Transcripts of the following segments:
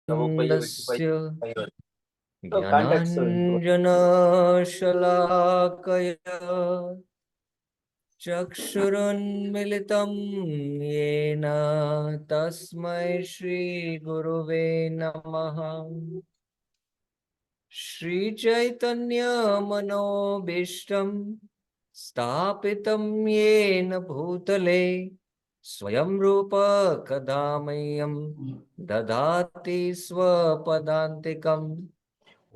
Mandasya Jnananjanashalakaya Chakshurunmilitam Yena Tasmai Shri Guruve Namaha Shri Chaitanya Manobishtam Stapitam Yena Bhutale Swayam Rupa Kadamayam Dadati Swapadantikam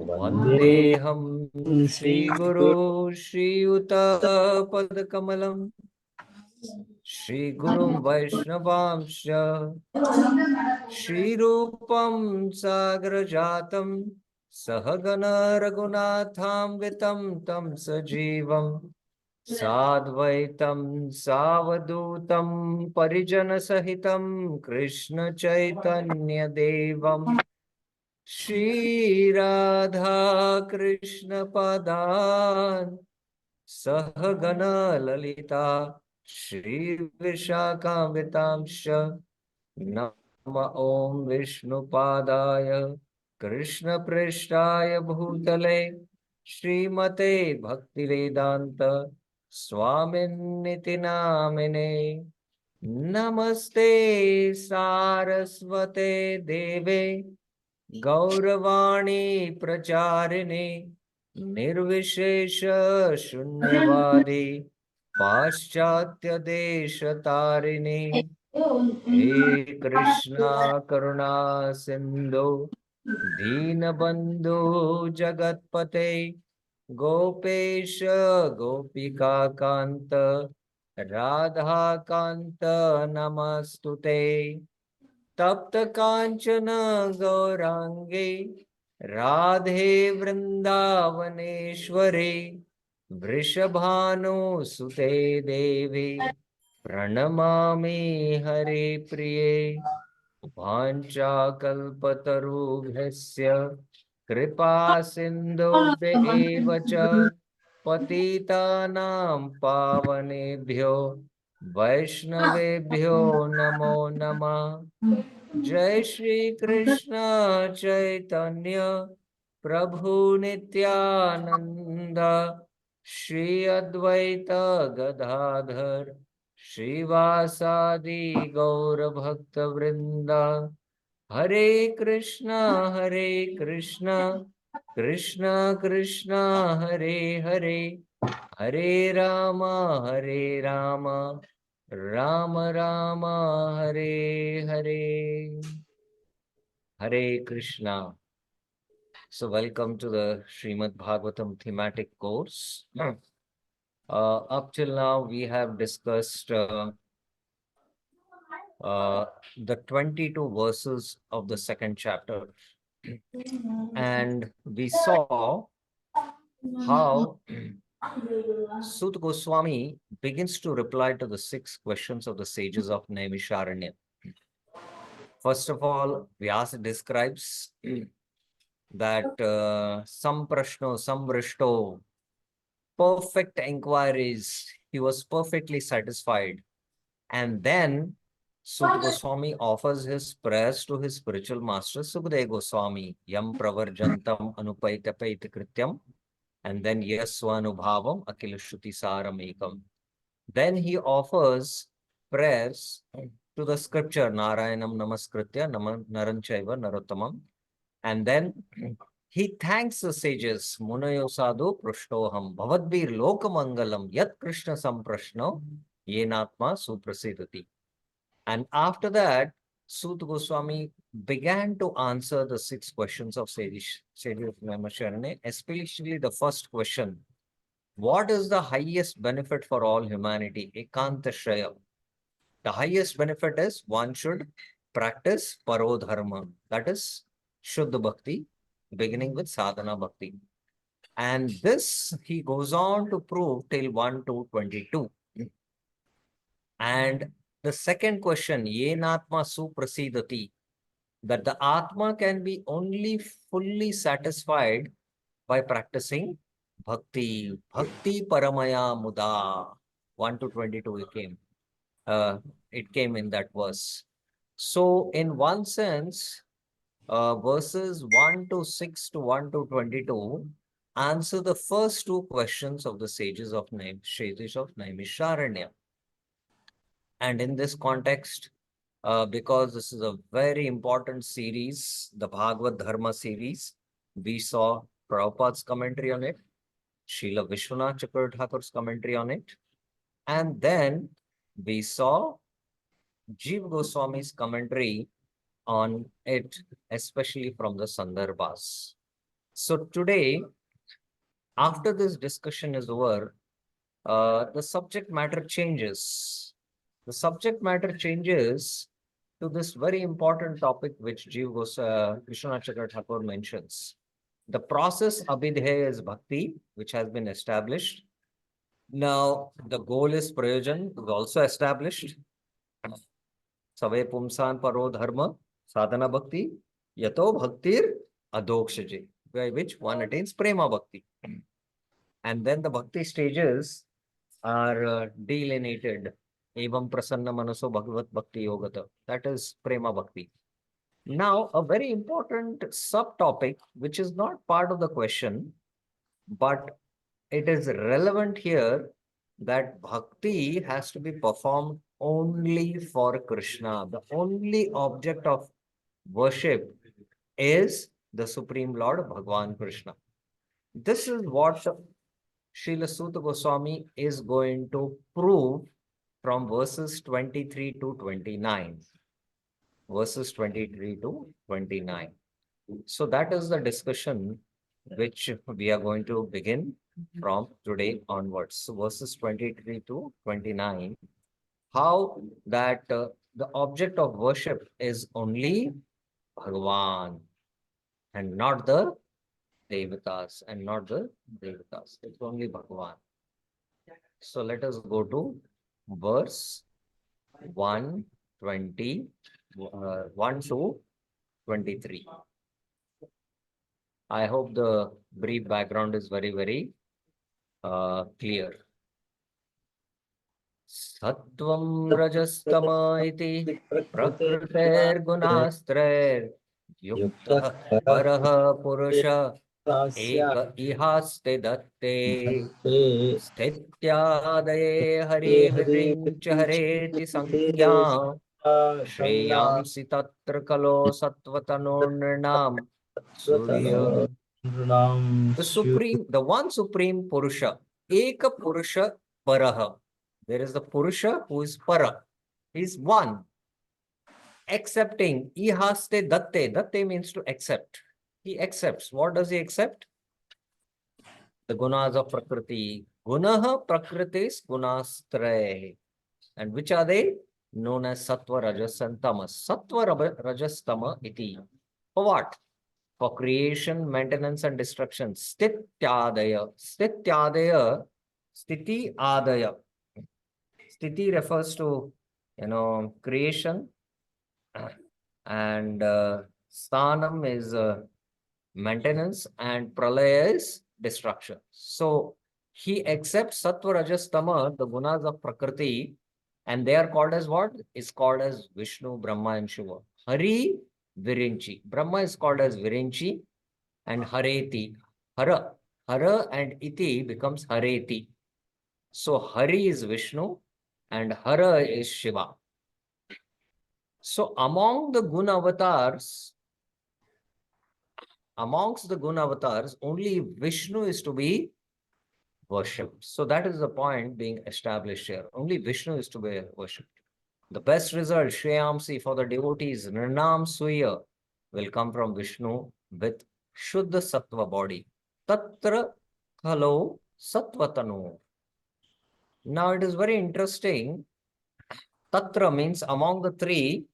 Vandeham Shri Guru Shri Yuta Padkamalam Shri Gurum Vaishnavamsha Shri Rupam Sagrajatam Sahagana Raghunatham Vitam Tam Sajivam Sadvaitam Savadutam Parijana Sahitam Krishna Chaitanya Devam Shri Radha Krishna Padan Sahagana Lalita Shri Vishakamitamsha Nama Om Vishnu Padaya Krishna Prishtaya Bhutale Srimate Bhaktivedanta Swamin Niti Namine Namaste Saraswate Deve Gauravani Pracharine Nirvishesha Shunyavadi Paschatya Deshatarine He Krishna Karuna Sindhu Deenabandhu Jagatpate Gopesha Gopika Kanta Radha Kanta Namastute तप्त कांचन गौरांगे राधे वृंदावनेश्वरे वृषभानुसुते देवी प्रणमामि हरे प्रिये वाञ्छाकल्पतरुभ्यस्य कृपा सिन्धुभ्य एव च पतितानां पावनेभ्यो वैष्णवेभ्यो नमो नमः जय श्री कृष्ण चैतन्य प्रभु नित्यानंद श्री अद्वैत गदाधर श्रीवासादि गौर भक्त वृंदा हरे Krishna Krishna Krishna Hare Hare Hare Ram Ram Ram Hare Hare Hare Krishna. So welcome to the Srimad Bhagavatam thematic course. Up till now we have discussed the 22 verses of the second chapter, and we saw how Sut Goswami begins to reply to the 6 questions of the sages of Naimisharanya. First of all, Vyasa describes that Samprashno, Samvrishto, perfect inquiries, he was perfectly satisfied. And then Sut Goswami offers his prayers to his spiritual master Sukadeva Goswami, Yam Pravarjantam Anupaitapaita Krityam, and then Yaswanubhavam Akila Shruti Saramekam. Then he offers prayers to the scripture Narayanam Namaskritya Naranchaiva Narottamam, and then he thanks the sages Munayo Sadhu Prashtoham Bhavadbir Lokamangalam Yat Krishna Samprashno Yenatma Suprasidati. And after that, Sut Goswami began to answer the 6 questions of sages of Naimisharanya, especially the first question. What is the highest benefit for all humanity? Ekanta Shraya. The highest benefit is one should practice Parodharma, that is Shuddha Bhakti, beginning with Sadhana Bhakti. And this he goes on to prove till 1 to 22. And the second question, Yenatma Suprasidati, that the Atma can be only fully satisfied by practicing Bhakti. Bhakti Paramaya Muda. 1 to 22 it came in that verse. So in one sense, verses 1 to 6 to 1 to 22 answer the first two questions of the sages of Naimisharanya. And in this context, because this is a very important series, the Bhagavad Dharma series, we saw Prabhupada's commentary on it, Srila Vishwanath Chakravarti Thakur's commentary on it, and then we saw Jiva Goswami's commentary on it, especially from the Sandarbhas. So today, after this discussion is over, the subject matter changes. The subject matter changes to this very important topic which Vishwanath Chakravarti Thakur mentions. The process Abhidheya is bhakti, which has been established. Now, the goal is prayojan, is also established. Save pumsan paro dharma, sadhana bhakti, yato bhaktir adokshaje, by which one attains prema bhakti. And then the bhakti stages are delineated. Evam prasanna manaso bhagavat bhakti yogata. That is prema bhakti. Now, a very important subtopic, which is not part of the question, but it is relevant here, that bhakti has to be performed only for Krishna. The only object of worship is the Supreme Lord Bhagavan Krishna. This is what Srila Suta Goswami is going to prove from verses 23 to 29. Verses 23 to 29. So that is the discussion which we are going to begin from today onwards. So verses 23 to 29, how that the object of worship is only Bhagavan and not the Devatas, and not the Devatas. It's only Bhagavan. So let us go to verse 120, 1 to 23. I hope the brief background is very clear. Sattvam rajastama iti prakritergunastre yuktah paraha purusha eka ihaste datte स्थित्यादये Hari हरिञ्च हरेति संज्ञा श्रेयांसि तत्र कलो सत्त्वतनोर्नृणाम् Surya. The supreme, the one supreme Purusha, Eka Purusha Paraha. There is the Purusha who is Para. He is one. Accepting. Ihaste datte. Datte means to accept. He accepts. What does he accept? The gunas of Prakriti. Gunaha Prakritis Gunastre. And which are they? Known as Sattva, Rajas and Tamas. Sattva, Rajas, Tama iti. For what? For creation, maintenance, and destruction. Stityadaya. Stityadaya. Stiti adaya. Stiti refers to, creation. And sthanam is maintenance, and pralaya is destruction. So he accepts Sattva, Rajas, Tama, the gunas of Prakriti, and they are called as what? Is called as Vishnu, Brahma, and Shiva. Hari, Virinchi. Brahma is called as Virinchi, and Hareti. Hara. Hara and Iti becomes Hareti. So Hari is Vishnu and Hara is Shiva. So among the Guna avatars, only Vishnu is to be worshipped. So that is the point being established here. Only Vishnu is to be worshipped. The best result, Shreyamsi, for the devotees, Nirnam Suya, will come from Vishnu with Shuddha Sattva body. Tatra Khalo Sattvatanu. Now it is very interesting. Tatra means among the three,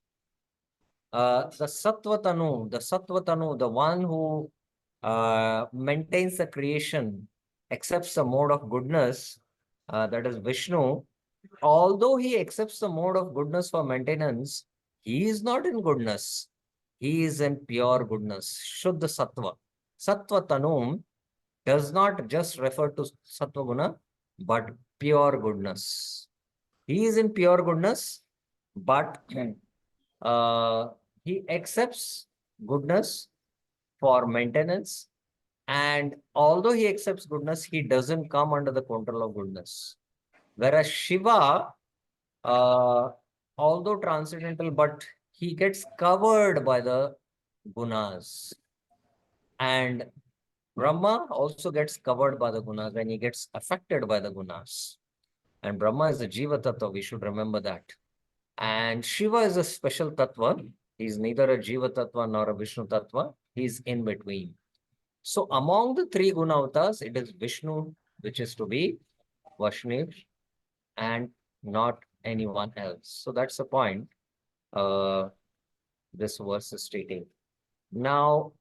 the Sattvatanu, the one who maintains the creation, accepts the mode of goodness, that is Vishnu. Although he accepts the mode of goodness for maintenance, he is not in goodness. He is in pure goodness. Shuddha Sattva. Sattva Tanum does not just refer to Sattva Guna, but pure goodness. He is in pure goodness, but he accepts goodness, for maintenance. And although he accepts goodness, he doesn't come under the control of goodness. Whereas Shiva, uh, although transcendental, but he gets covered by the gunas. And Brahma also gets covered by the gunas and he gets affected by the gunas. And Brahma is the Jiva Tattva, we should remember that. And Shiva is a special Tattva. He's neither a Jiva Tattva nor a Vishnu Tattva. He's in between. So among the three guna avatars, it is Vishnu, which is to be Vashniv, and not anyone else. So that's the point this verse is stating. Now,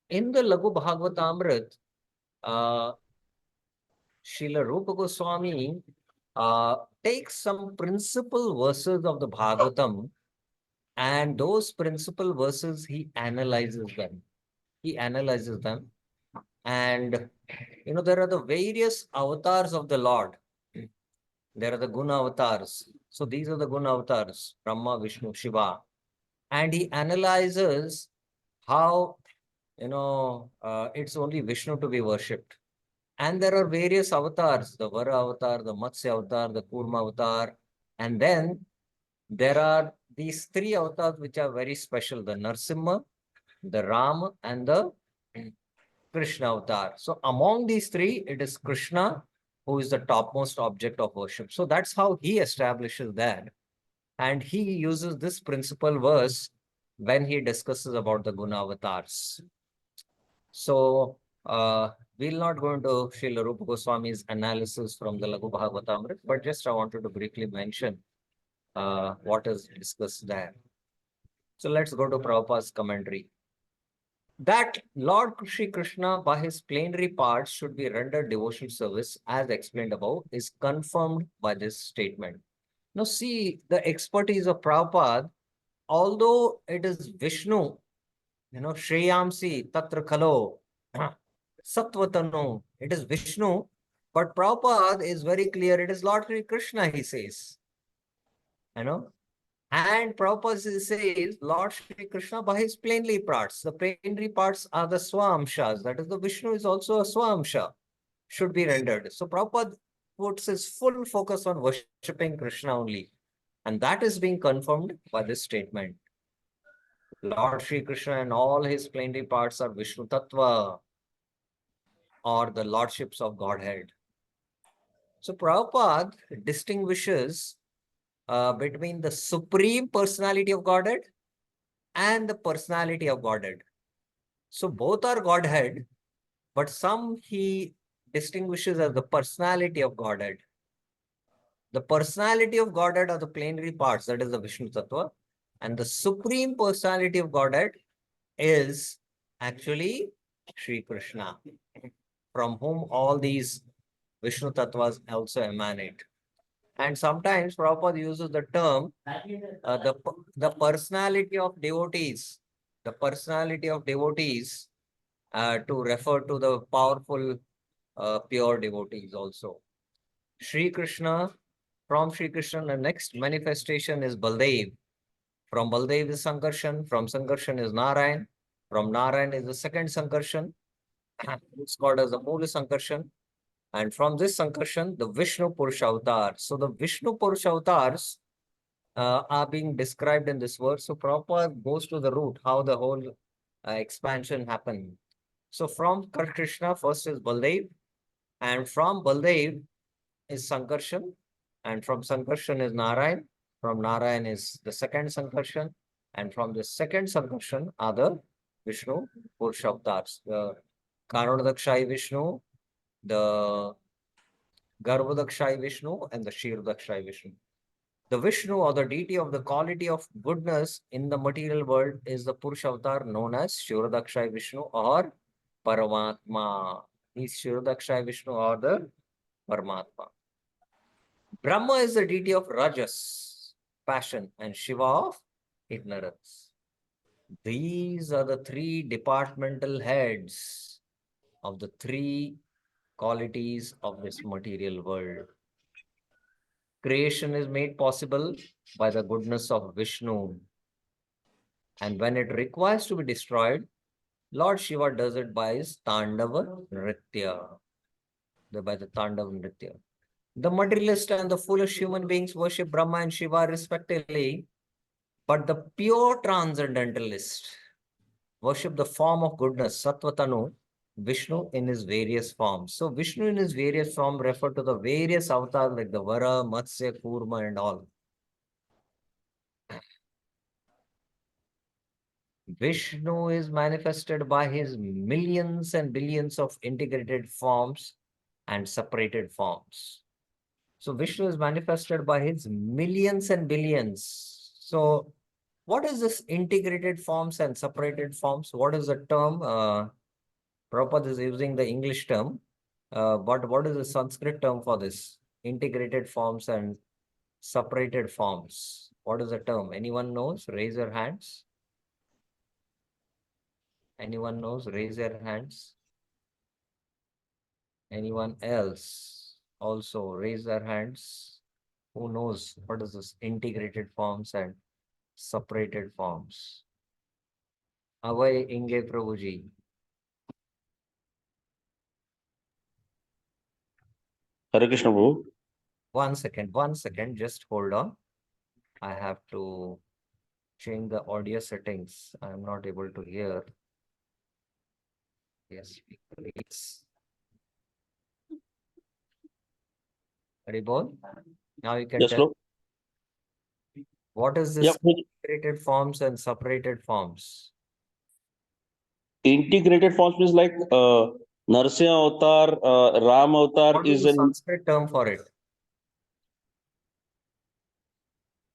in the Lagu Bhagavatamrit, uh, Srila Rupa Goswami takes some principal verses of the Bhagavatam, and those principal verses he analyzes them. He analyzes them, and there are the various avatars of the Lord. There are the guna avatars. So these are the guna avatars: Brahma, Vishnu, Shiva, and he analyzes how it's only Vishnu to be worshipped. And there are various avatars: the Vara avatar, the Matsya avatar, the Kurma avatar, and then there are these three avatars which are very special: the Narsimha, the Ram, and the Krishna avatar. So among these three, it is Krishna who is the topmost object of worship. So that's how he establishes that. And he uses this principal verse when he discusses about the guna avatars. So we'll not go into Srila Rupa Goswami's analysis from the Lagu Bhagavatamrit, but just I wanted to briefly mention what is discussed there. So let's go to Prabhupada's commentary. That Lord Shri Krishna, by his plenary parts, should be rendered devotional service, as explained above, is confirmed by this statement. Now, see the expertise of Prabhupada, although it is Vishnu, Shreyamsi, Tatra Khalo, Satvatano, it is Vishnu, but Prabhupada is very clear, it is Lord Shri Krishna, he says. And Prabhupada says, Lord Shri Krishna by his plenary parts. The plenary parts are the Swamshas. That is, the Vishnu is also a Swamsha, should be rendered. So Prabhupada puts his full focus on worshipping Krishna only. And that is being confirmed by this statement. Lord Shri Krishna and all his plenary parts are Vishnu Tattva, or the lordships of Godhead. So Prabhupada distinguishes between the Supreme Personality of Godhead and the personality of Godhead. So both are Godhead, but some he distinguishes as the personality of Godhead. The personality of Godhead are the plenary parts, that is the Vishnu Tattva, and the Supreme Personality of Godhead is actually Sri Krishna, from whom all these Vishnu Tattvas also emanate. And sometimes Prabhupada uses the term the personality of devotees, to refer to the powerful pure devotees also. Sri Krishna, from Sri Krishna, the next manifestation is Baldev. From Baldev is Sankarshan, from Sankarshan is Narayan, from Narayan is the second Sankarshan, it's called as the Mula Sankarshan. And from this Sankarshan, the Vishnu Purusha avatar. So the Vishnu Purusha avatars are being described in this verse. So Prabhupada goes to the root, how the whole expansion happened. So from Krishna, first is Baldev, and from Baldev is Sankarshan, and from Sankarshan is Narayan, from Narayan is the second Sankarshan, and from the second Sankarshan are the Vishnu Purusha avatars, the Karanodakshai Vishnu, the Garbhodakshai Vishnu, and the Kshirodakshai Vishnu. The Vishnu, or the deity of the quality of goodness in the material world, is the Purusha avatar known as Kshirodakshai Vishnu or Paramatma. He's Kshirodakshai Vishnu or the Paramatma. Brahma is the deity of Rajas, passion, and Shiva of ignorance. These are the three departmental heads of the three qualities of this material world. Creation is made possible by the goodness of Vishnu. And when it requires to be destroyed, Lord Shiva does it by his Tandava Nritya, by the Tandava Nritya. The materialist and the foolish human beings worship Brahma and Shiva respectively, but the pure transcendentalist worship the form of goodness, Sattvatanu, Vishnu in his various forms. So Vishnu in his various forms refer to the various avatars like the Vara, Matsya, Kurma and all. Vishnu is manifested by his millions and billions of integrated forms and separated forms. So Vishnu is manifested by his millions and billions. So what is this integrated forms and separated forms? What is the term? Prabhupada is using the English term, but what is the Sanskrit term for this? Integrated forms and separated forms. What is the term? Anyone knows? Raise your hands. Anyone knows? Raise your hands. Anyone else? Also raise their hands. Who knows what is this integrated forms and separated forms? Avay Inge Prabhuji. Hare Krishna Prabhu. One second, just hold on. I have to change the audio settings. I'm not able to hear. Yes, please. Haribol, now you can Yes, tell Lord. what is Yeah, this Prabhuji. integrated forms and separated forms? Integrated forms means like Narsimha Avatar, Ram Avatar What is is the an Sanskrit term for it?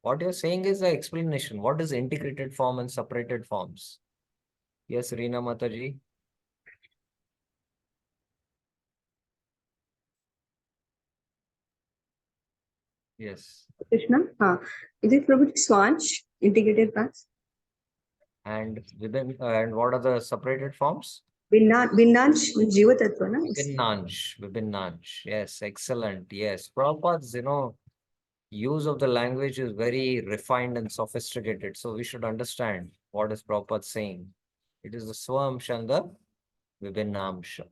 What you're saying is the explanation. What is integrated form and separated forms? Yes, Reena Mataji. Yes. Krishna. Is it Prabhuji Swanch integrated parts? And within and what are the separated forms? Vinnanch Jiva Tattva, na? Vibhinnansh. Yes, excellent. Yes. Prabhupada's, use of the language is very refined and sophisticated. So we should understand what is Prabhupada saying. It is the Swamsha and the Vibhinnamsha.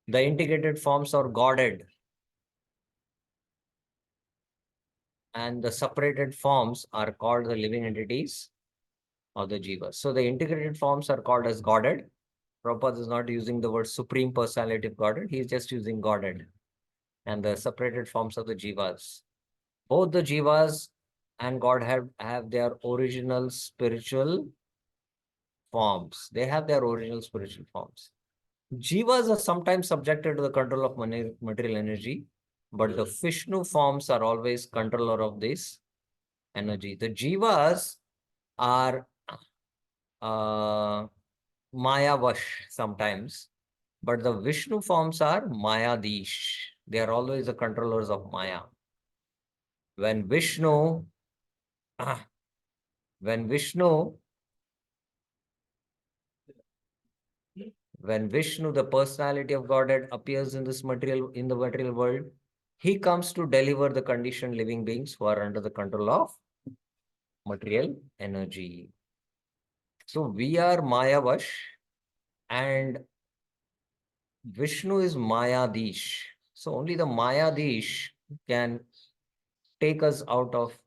The integrated forms are guarded, and the separated forms are called the living entities of the Jivas. So the integrated forms are called as guarded. Prabhupada is not using the word Supreme Personality of Godhead. He is just using guarded. And the separated forms of the Jivas. Both the Jivas and God have their original spiritual forms. They have their original spiritual forms. Jivas are sometimes subjected to the control of material energy, but the Vishnu forms are always controller of this energy. The Jivas are Maya Vash sometimes, but the Vishnu forms are Mayadish. They are always the controllers of Maya. When Vishnu, when Vishnu, when Vishnu, the personality of Godhead, appears in the material world, he comes to deliver the conditioned living beings who are under the control of material energy. So we are Maya Vash and Vishnu is Mayadish. So only the Mayadish can take us out of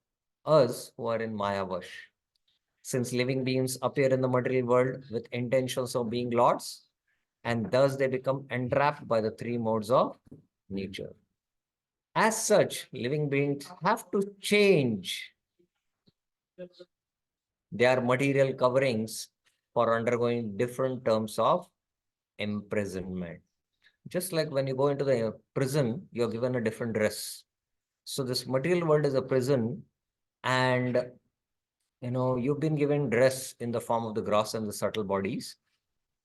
us who are in Maya Vash. Since living beings appear in the material world with intentions of being lords, and thus they become entrapped by the three modes of nature. As such, living beings have to change their material coverings for undergoing different terms of imprisonment. Just like when you go into the prison, you're given a different dress. So this material world is a prison, and you've been given dress in the form of the gross and the subtle bodies,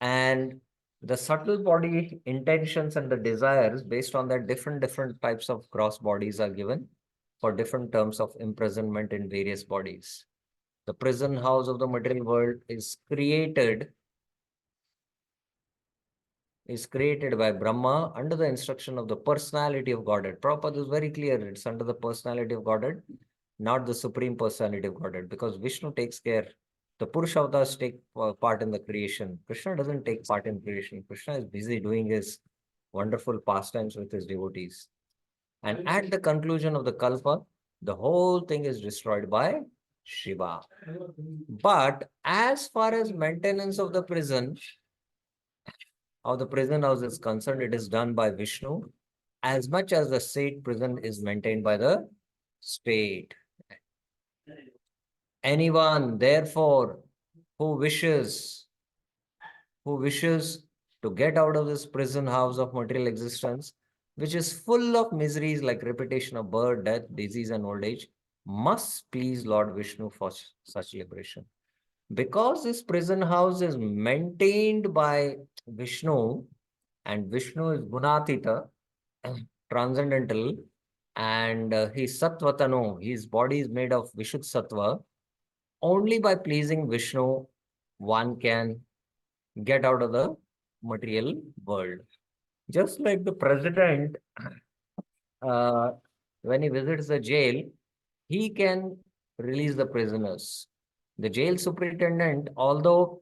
and the subtle body intentions and the desires based on that different types of gross bodies are given for different terms of imprisonment in various bodies. The prison house of the material world is created by Brahma under the instruction of the personality of Godhead. Prabhupada is very clear, it's under the personality of Godhead. not the Supreme Personality of Godhead, because Vishnu takes care. The Purusha avatars take part in the creation. Krishna doesn't take part in creation. Krishna is busy doing his wonderful pastimes with his devotees. And at the conclusion of the Kalpa, the whole thing is destroyed by Shiva. But as far as maintenance of the prison house is concerned, it is done by Vishnu, as much as the state prison is maintained by the state. Anyone, therefore, who wishes to get out of this prison house of material existence, which is full of miseries like repetition of birth, death, disease, and old age, must please Lord Vishnu for such liberation. Because this prison house is maintained by Vishnu, and Vishnu is Gunatita, transcendental, and he's Sattvatano, his body is made of Vishuddha Sattva. Only by pleasing Vishnu, one can get out of the material world. Just like the president, uh, when he visits the jail, he can release the prisoners. The jail superintendent, although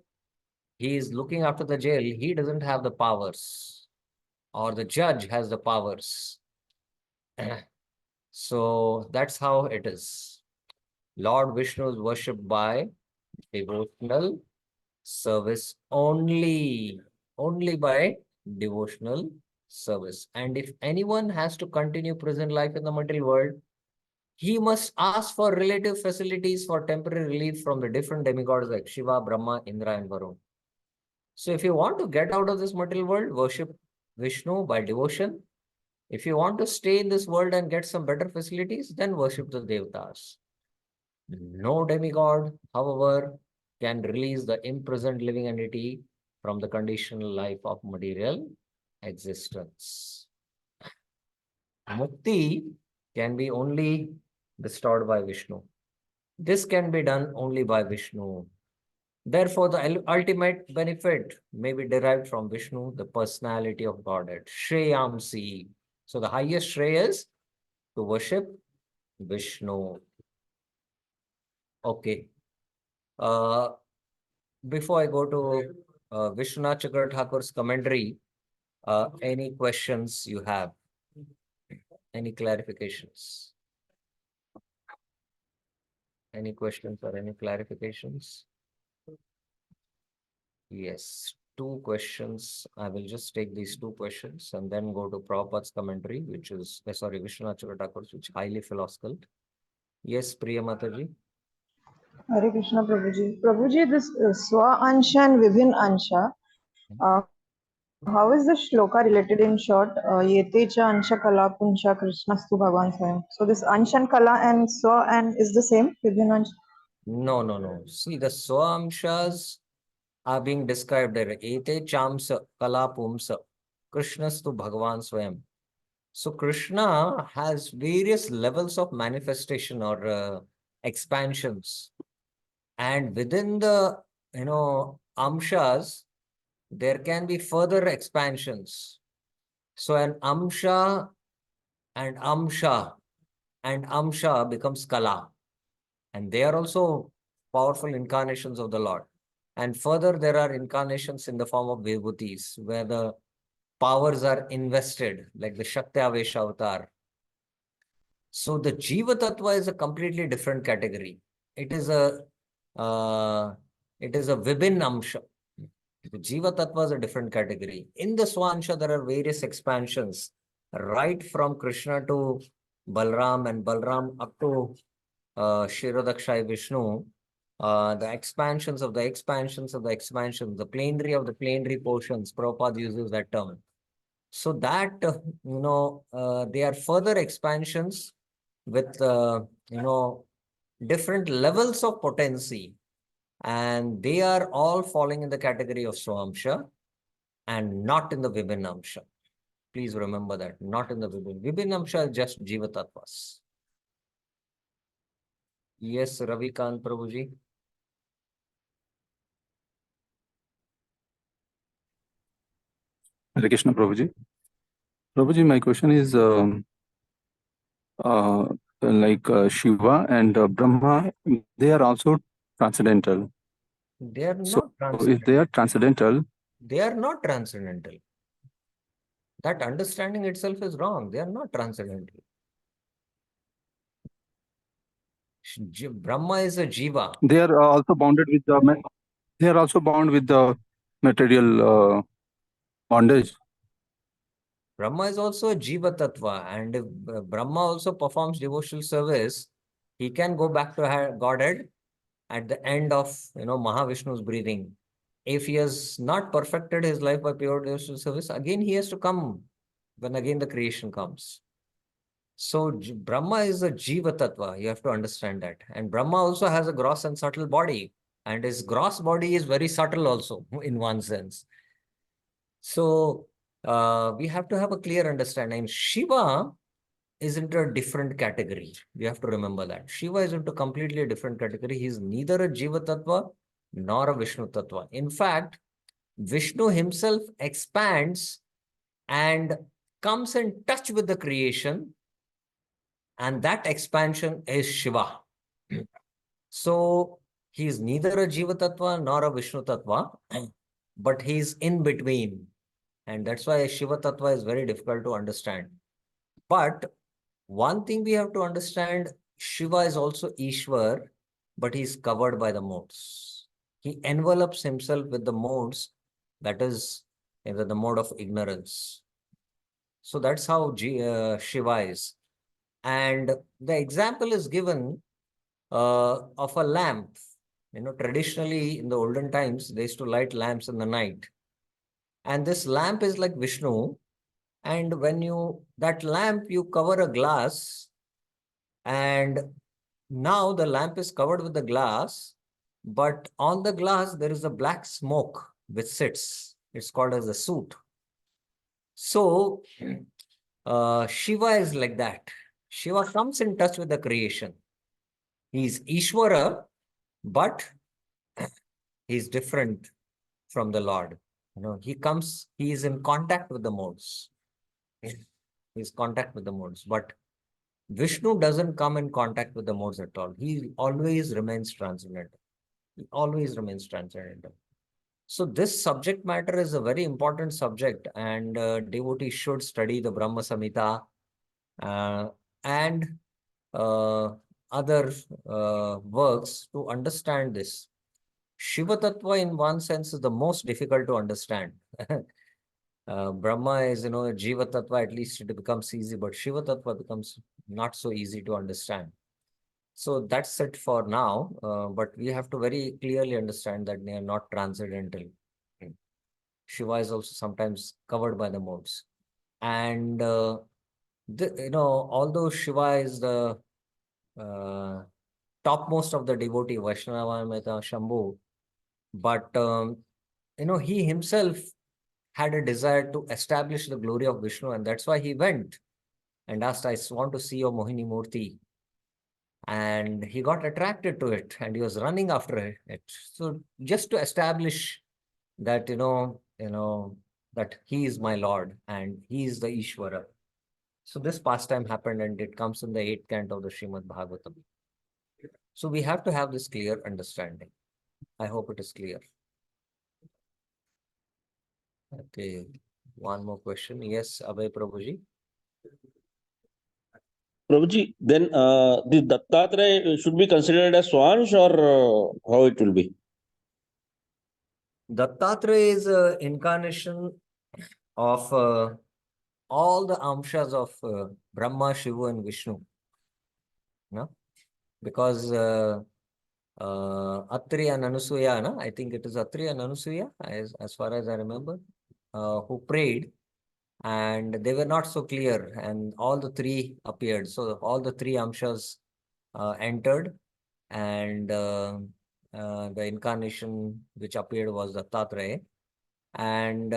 he is looking after the jail, he doesn't have the powers, or the judge has the powers. So that's how it is. Lord Vishnu is worshipped by devotional service only by devotional service. And if anyone has to continue present life in the material world, he must ask for relative facilities for temporary relief from the different demigods like Shiva, Brahma, Indra, and Varun. So if you want to get out of this material world, worship Vishnu by devotion. If you want to stay in this world and get some better facilities, then worship the Devatas. No demigod, however, can release the imprisoned living entity from the conditional life of material existence. Mukti can be only bestowed by Vishnu. This can be done only by Vishnu. Therefore, the ultimate benefit may be derived from Vishnu, the personality of Godhead. Shreyamsi. So the highest Shreya is to worship Vishnu. Okay. Before I go to Vishwanath Chakra Thakur's commentary, any questions you have? Any clarifications? Any questions or any clarifications? Yes, two questions. I will just take these two questions and then go to Prabhupada's commentary, which is, sorry, Vishwanath Chakra Thakur's, which is highly philosophical. Yes, Priya Mataji. Hare Krishna Prabhuji. Prabhuji, this Swa Ansha and Vibhin Ansha, how is the shloka related in short? Yete cha Ansha Kala Puncha Krishnastu Bhagavan Swayam. So this Ansha and Kala and Swa and is the same? Vibhin Ansha? No. See, the Swamshas are being described there. Ete Chamsa Kala Pumsa Krishnastu Bhagavan Swayam. So Krishna has various levels of manifestation or expansions. And within the, amshas, there can be further expansions. So an amsha and amsha becomes kala. And they are also powerful incarnations of the Lord. And further, there are incarnations in the form of vibhutis, where the powers are invested, like the Shakti Avesha avatar. So the Jiva Tattva is a completely different category. It is a Vibhin Amsha. The Jiva Tattva is a different category. In the Swansha, there are various expansions, right from Krishna to Balram and Balram up to Shirodakshai Vishnu. The expansions of the expansions of the expansions, the plenary of the plenary portions, Prabhupada uses that term. So that, they are further expansions with, different levels of potency. And they are all falling in the category of Swamsha and not in the Vibhinamsha. Please remember that, not in the Vibhinamsha is just Jiva Tattvas. Yes, Ravikant Prabhuji. Hare Krishna Prabhuji. Prabhuji, my question is, like Shiva and Brahma, they are also transcendental. They are So not if they transcendental. are transcendental, They are not transcendental. That understanding itself is wrong. They are not transcendental. Brahma is a jiva. they are also bounded with they are also bound with the material bondage. Brahma is also a jiva tattva, and if Brahma also performs devotional service, he can go back to Godhead at the end of Mahavishnu's breathing. If he has not perfected his life by pure devotional service, again he has to come when again the creation comes. So Brahma is a jiva tattva. You have to understand that. And Brahma also has a gross and subtle body. And his gross body is very subtle also, in one sense. So we have to have a clear understanding. Shiva is into a different category. You have to remember that. Shiva is into completely a different category. He is neither a jiva tattva nor a Vishnu tattva. In fact, Vishnu himself expands and comes in touch with the creation, and that expansion is Shiva. So he is neither a Jiva Tattva nor a Vishnu Tattva, but he is in between. And that's why Shiva Tattva is very difficult to understand. But one thing we have to understand, Shiva is also Ishwar, but he is covered by the modes. He envelops himself with the modes, that is the mode of ignorance. So that's how Shiva is. And the example is given of a lamp. Traditionally in the olden times, they used to light lamps in the night. And this lamp is like Vishnu. And when that lamp, you cover a glass, and now the lamp is covered with the glass, but on the glass, there is a black smoke which sits. It's called as the soot. So Shiva is like that. Shiva comes in touch with the creation. He's Ishvara, but he's different from the Lord. He is in contact with the modes. He's contact with the modes. But Vishnu doesn't come in contact with the modes at all. He always remains transcendental. He always remains transcendental. So this subject matter is a very important subject, and devotees should study the Brahma Samhita and other works to understand this. Shiva Tattva in one sense is the most difficult to understand. Brahma is, Jiva Tattva, at least it becomes easy, but Shiva Tattva becomes not so easy to understand. So that's it for now, but we have to very clearly understand that they are not transcendental. Shiva is also sometimes covered by the modes. And, although Shiva is the topmost of the devotee, Vaishnava, Meta, Shambhu, but, he himself had a desire to establish the glory of Vishnu, and that's why he went and asked, I want to see your Mohini Murti. And he got attracted to it, and he was running after it. So just to establish that, that he is my Lord and he is the Ishvara. So this pastime happened, and it comes in the 8th canto of the Srimad Bhagavatam. So we have to have this clear understanding. I hope it is clear. Okay, one more question. Yes, Abhay Prabhuji. Prabhuji, then the Dattatreya should be considered as Swansh, or how it will be? Dattatreya is an incarnation of all the amshas of Brahma, Shiva, and Vishnu. Because Atri and Anusuya, I think it is Atri and Anusuya, as far as I remember, who prayed, and they were not so clear, and all the three appeared. So all the three amshas entered, and the incarnation which appeared was Dattatreya. And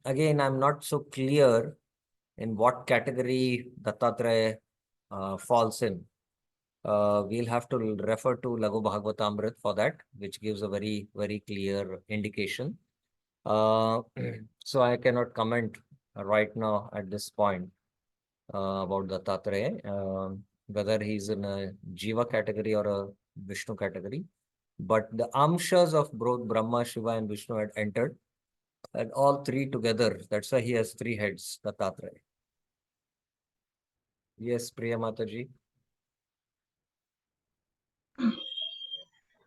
again, I'm not so clear in what category Dattatreya falls in. We'll have to refer to Laghu Bhagavatamrit for that, which gives a very, very clear indication. So I cannot comment right now at this point about Dattatreya. whether he's in a Jiva category or a Vishnu category. But the amshas of both Brahma, Shiva, and Vishnu had entered, and all three together. That's why he has three heads, Dattatreya. Yes, Priya Mataji.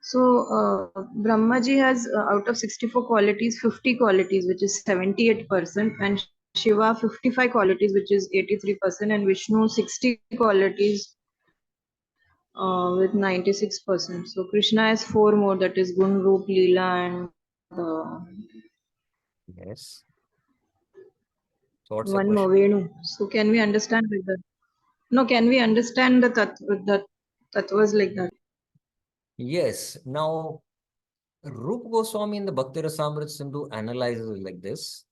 So, Brahmaji has out of 64 qualities, 50 qualities, which is 78%, and Shiva 55 qualities, which is 83%, and Vishnu 60 qualities with 96%. So, Krishna has four more, that is Gun, Roop, Leela, and Yes. So what's the one more, question? Venu. So, can we understand like that? No, can we understand the tattvas like that? Yes. Now, Rupa Goswami in the Bhakti Rasamrita Sindhu analyzes it like this,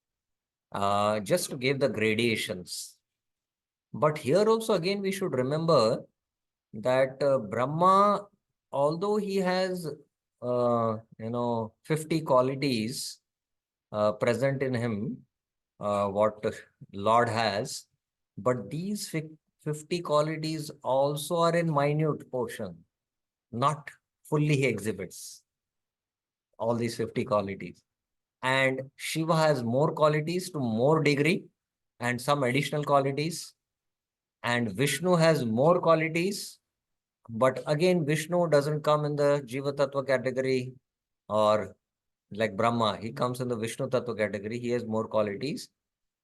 just to give the gradations. But here also again we should remember that Brahma, although he has 50 qualities present in him, what Lord has, but these 50 qualities also are in minute portion, not fully he exhibits all these 50 qualities. And Shiva has more qualities to more degree and some additional qualities. And Vishnu has more qualities, but again, Vishnu doesn't come in the Jiva Tattva category or like Brahma. He comes in the Vishnu Tattva category. He has more qualities.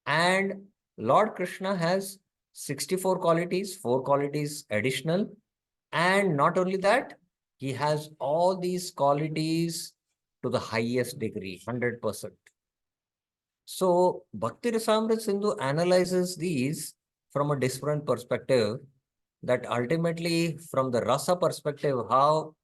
And Lord Krishna has 64 qualities, 4 qualities additional. And not only that, he has all these qualities to the highest degree, 100%. So Bhakti Rasamrita Sindhu analyzes these from a different perspective, that ultimately from the rasa perspective, how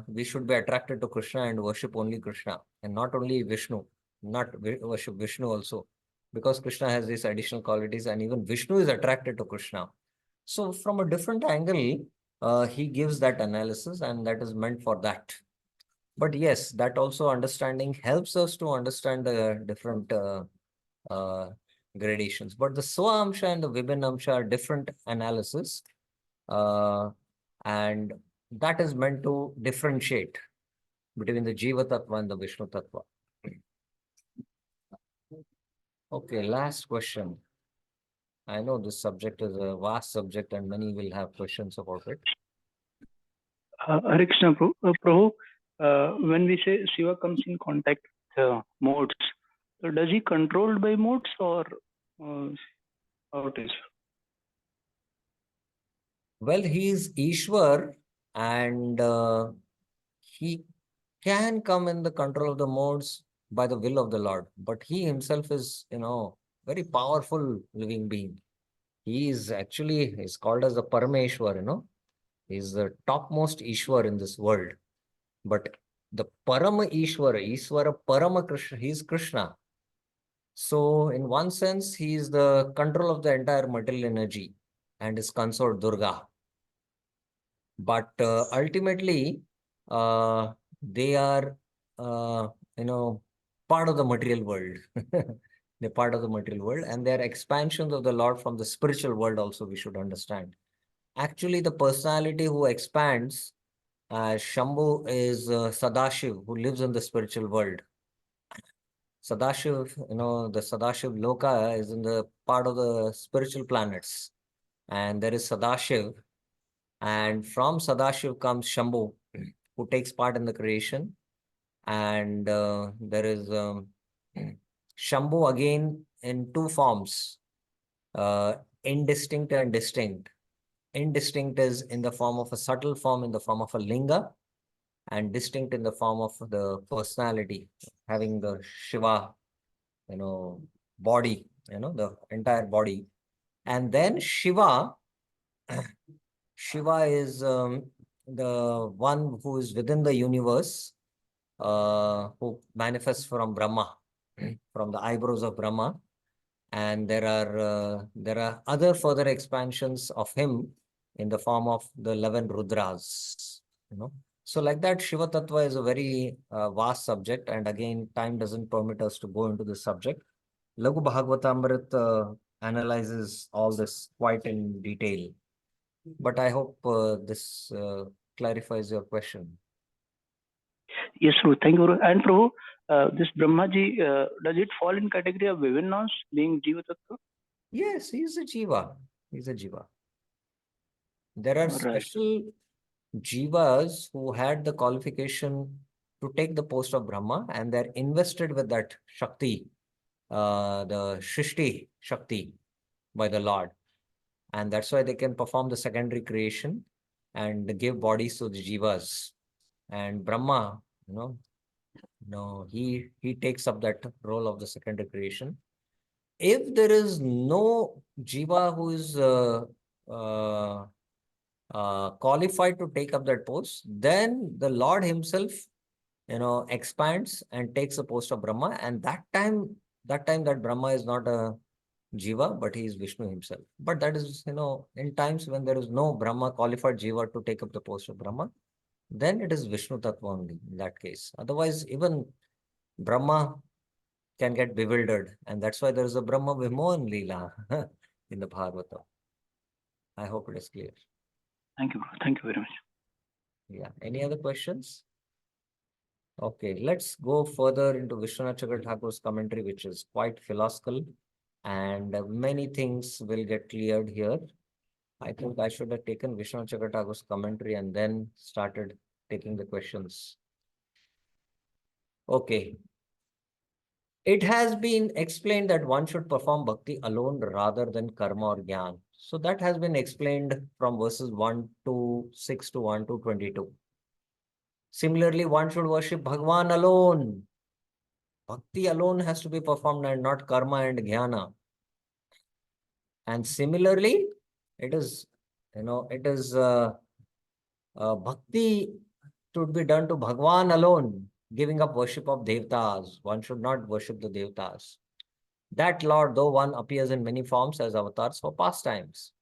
we should be attracted to Krishna and worship only Krishna and not only Vishnu, not worship Vishnu also, because Krishna has these additional qualities and even Vishnu is attracted to Krishna. So from a different angle, he gives that analysis, and that is meant for that. But yes, that also understanding helps us to understand the different uh, gradations. But the Swa-amsha and the Vibhin-amsha are different analysis. And that is meant to differentiate between the Jiva Tattva and the Vishnu Tattva. Okay, last question. I know this subject is a vast subject and many will have questions about it. Hare Krishna, Prabhu, when we say Shiva comes in contact with modes, so does he controlled by modes or how it is? Well, he is Ishwar, and he can come in the control of the modes by the will of the Lord, but he himself is, very powerful living being. He is actually is called as the Parameshwar, He's the topmost Ishwar in this world. But the Parama Ishwara, Ishwara Parama Krishna, he is Krishna. So in one sense, he is the control of the entire material energy and his consort Durga. But ultimately, they are, part of the material world. They're part of the material world, and they're expansions of the Lord from the spiritual world also, we should understand. Actually, the personality who expands, Shambhu, is Sadashiv, who lives in the spiritual world. Sadashiv, the Sadashiv Loka is in the part of the spiritual planets. And there is Sadashiv, and from Sadashiv comes Shambhu, who takes part in the creation. And there is Shambhu again in two forms, indistinct and distinct. Indistinct is in the form of a subtle form, in the form of a linga, and distinct in the form of the personality, having the Shiva, body, the entire body. And then Shiva, Shiva is the one who is within the universe, who manifests from Brahma, from the eyebrows of Brahma. And there are other further expansions of him in the form of the 11 Rudras. So like that, Shiva Tattva is a very vast subject, and again, time doesn't permit us to go into this subject. Lagu Bhagavatamrit analyzes all this quite in detail. But I hope this clarifies your question. Yes, Prabhu. Thank you, Prabhu. And Prabhu, this Brahmaji, does it fall in category of Vivinnas being Jiva Tattva? Yes, he's a Jiva. He's a Jiva. There are Right. special Jivas who had the qualification to take the post of Brahma, and they're invested with that Shakti, the Shrishti Shakti by the Lord. And that's why they can perform the secondary creation and give bodies to the Jivas. And Brahma, he takes up that role of the secondary creation. If there is no Jiva who is uh, qualified to take up that post, then the Lord himself, expands and takes the post of Brahma. And that Brahma is not a Jiva, but he is Vishnu himself. But that is, in times when there is no Brahma qualified Jiva to take up the post of Brahma, then it is Vishnu Tattva only in that case. Otherwise, even Brahma can get bewildered. And that's why there is a Brahma Vimohan Leela in the Bhagavata. I hope it is clear. Thank you, Prabhu. Thank you very much. Yeah. Any other questions? Okay, let's go further into Vishwanath Chakra Thakur's commentary, which is quite philosophical, and many things will get cleared here. I think I should have taken Vishwanath Chakra Thakur's commentary and then started taking the questions. Okay. It has been explained that one should perform bhakti alone rather than karma or jnana. So that has been explained from verses 1 to 6 to 1 to 22. Similarly, one should worship Bhagwan alone. Bhakti alone has to be performed and not karma and jnana. And similarly, it is, bhakti should be done to Bhagwan alone, giving up worship of devtas. One should not worship the devtas. That Lord, though one appears in many forms as avatars for pastimes.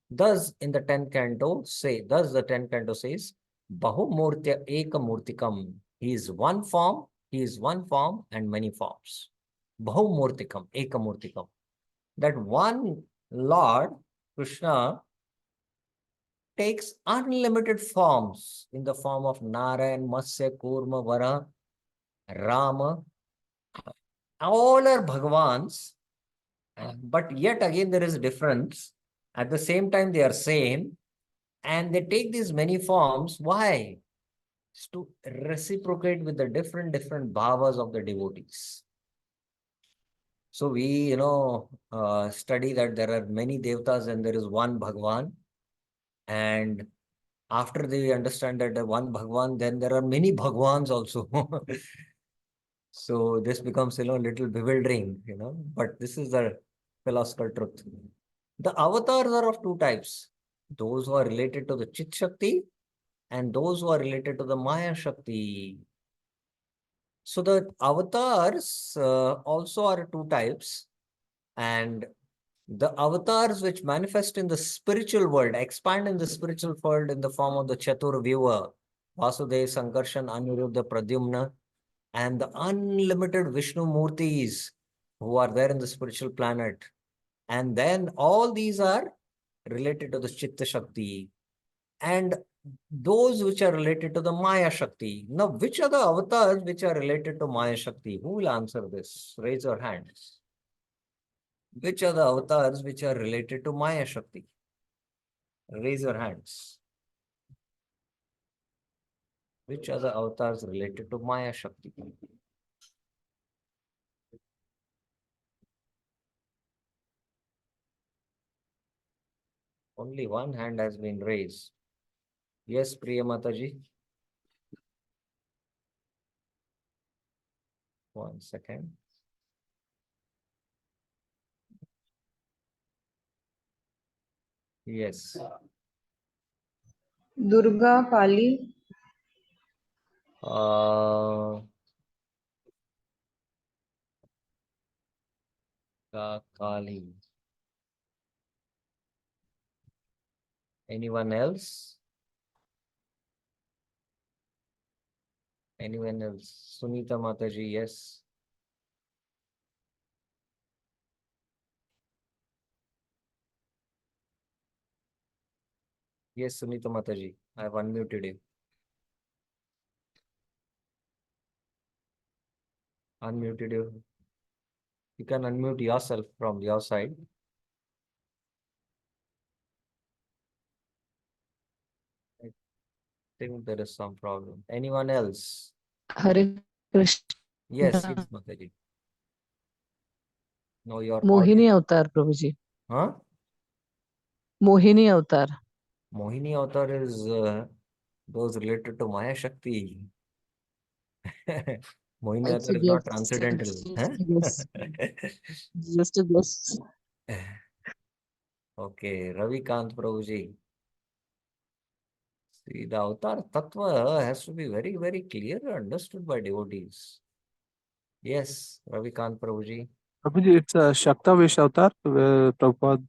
Thus, in the 10th canto, the 10th canto says, Bahumurtya Eka Murtikam. He is one form and many forms. Bahumurtikam, Eka Murtikam. That one Lord, Krishna, takes unlimited forms in the form of Narayan, Matsya, Kurma, Vara, Rama. All are Bhagavans, but yet again there is a difference. At the same time, they are same, and they take these many forms. Why? It's to reciprocate with the different bhavas of the devotees. So we, study that there are many devtas and there is one Bhagwan. And after they understand that the one Bhagwan, then there are many Bhagwans also. So this becomes, little bewildering, but this is the philosophical truth. The avatars are of two types. Those who are related to the Chit Shakti and those who are related to the Maya Shakti. So the avatars also are two types, and the avatars which manifest in the spiritual world, expand in the spiritual world in the form of the Chatur Vyuha, Vasudeva, Sankarshan, Aniruddha, Pradyumna, and the unlimited Vishnu Murtis who are there in the spiritual planet. And then all these are related to the Chitta Shakti. And those which are related to the Maya Shakti. Now, which are the avatars which are related to Maya Shakti? Who will answer this? Raise your hands. Which are the avatars which are related to Maya Shakti? Raise your hands. Which are the avatars related to Maya Shakti? Only one hand has been raised. Yes, Priya Mataji. 1 second. Yes. Durga, Kali, Kali. Anyone else? Anyone else? Sunita Mataji, yes. Yes, Sunita Mataji, I have unmuted you. Unmuted you. You can unmute yourself from your side. I think there is some problem. Anyone else? Hare Krishna. Yes, yes, Mataji. No, your audio. Mohini Avatar, Prabhuji. Huh? Mohini Avatar. Mohini Avatar is those related to Maya Shakti. Mohini It's Avatar a is not guess. transcendental. Huh? Just a guess. Okay, Ravikant Prabhuji. See, the avatar tattva has to be very, very clearly understood by devotees. Yes, Ravikant Prabhuji. Prabhuji, it's a Shaktavish avatar where Prabhupada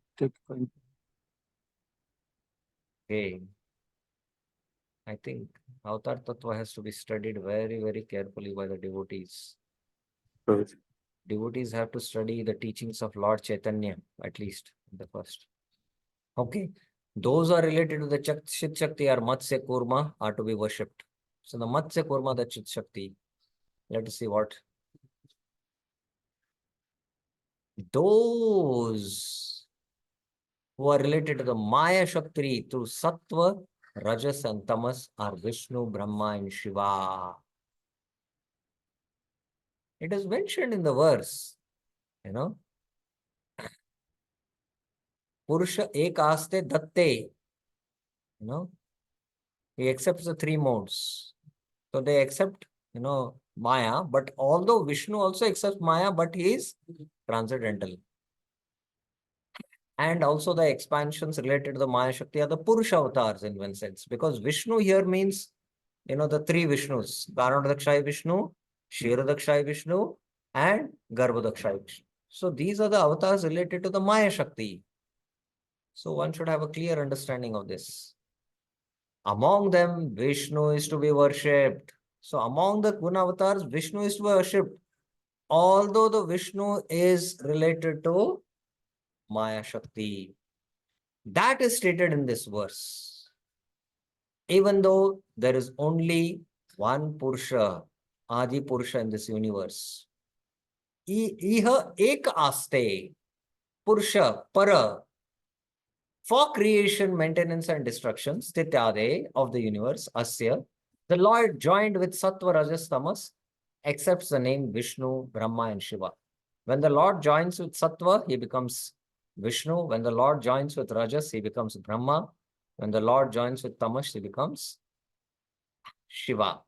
Okay. I think avatar tattva has to be studied very, very carefully by the devotees. Prabhuji. Devotees have to study the teachings of Lord Chaitanya, at least the first. Okay. Those are related to the Chit Shakti or Matsya Kurma are to be worshipped. So the Matsya Kurma, the Chit Shakti. Let us see what. Those who are related to the Maya Shakti through Sattva, Rajas and Tamas are Vishnu, Brahma and Shiva. It is mentioned in the verse, Purusha ekaste datte, he accepts the three modes. So they accept, Maya, but although Vishnu also accepts Maya, but he is transcendental. And also the expansions related to the Maya Shakti are the Purusha avatars in one sense, because Vishnu here means, the three Vishnus, Karanadakshay Vishnu, Kshiradakshaya Vishnu, and Garbhodakshaya Vishnu. So these are the avatars related to the Maya Shakti. So one should have a clear understanding of this. Among them, Vishnu is to be worshipped. So among the Guna avatars, Vishnu is to be worshipped. Although the Vishnu is related to Maya Shakti. That is stated in this verse. Even though there is only one Purusha, Adi Purusha in this universe. Iha ek aste, Purusha, para, for creation, maintenance, and destruction, Stityade of the universe, Asya, the Lord joined with Sattva, Rajas, Tamas, accepts the name Vishnu, Brahma, and Shiva. When the Lord joins with Sattva, he becomes Vishnu. When the Lord joins with Rajas, he becomes Brahma. When the Lord joins with Tamas, he becomes Shiva.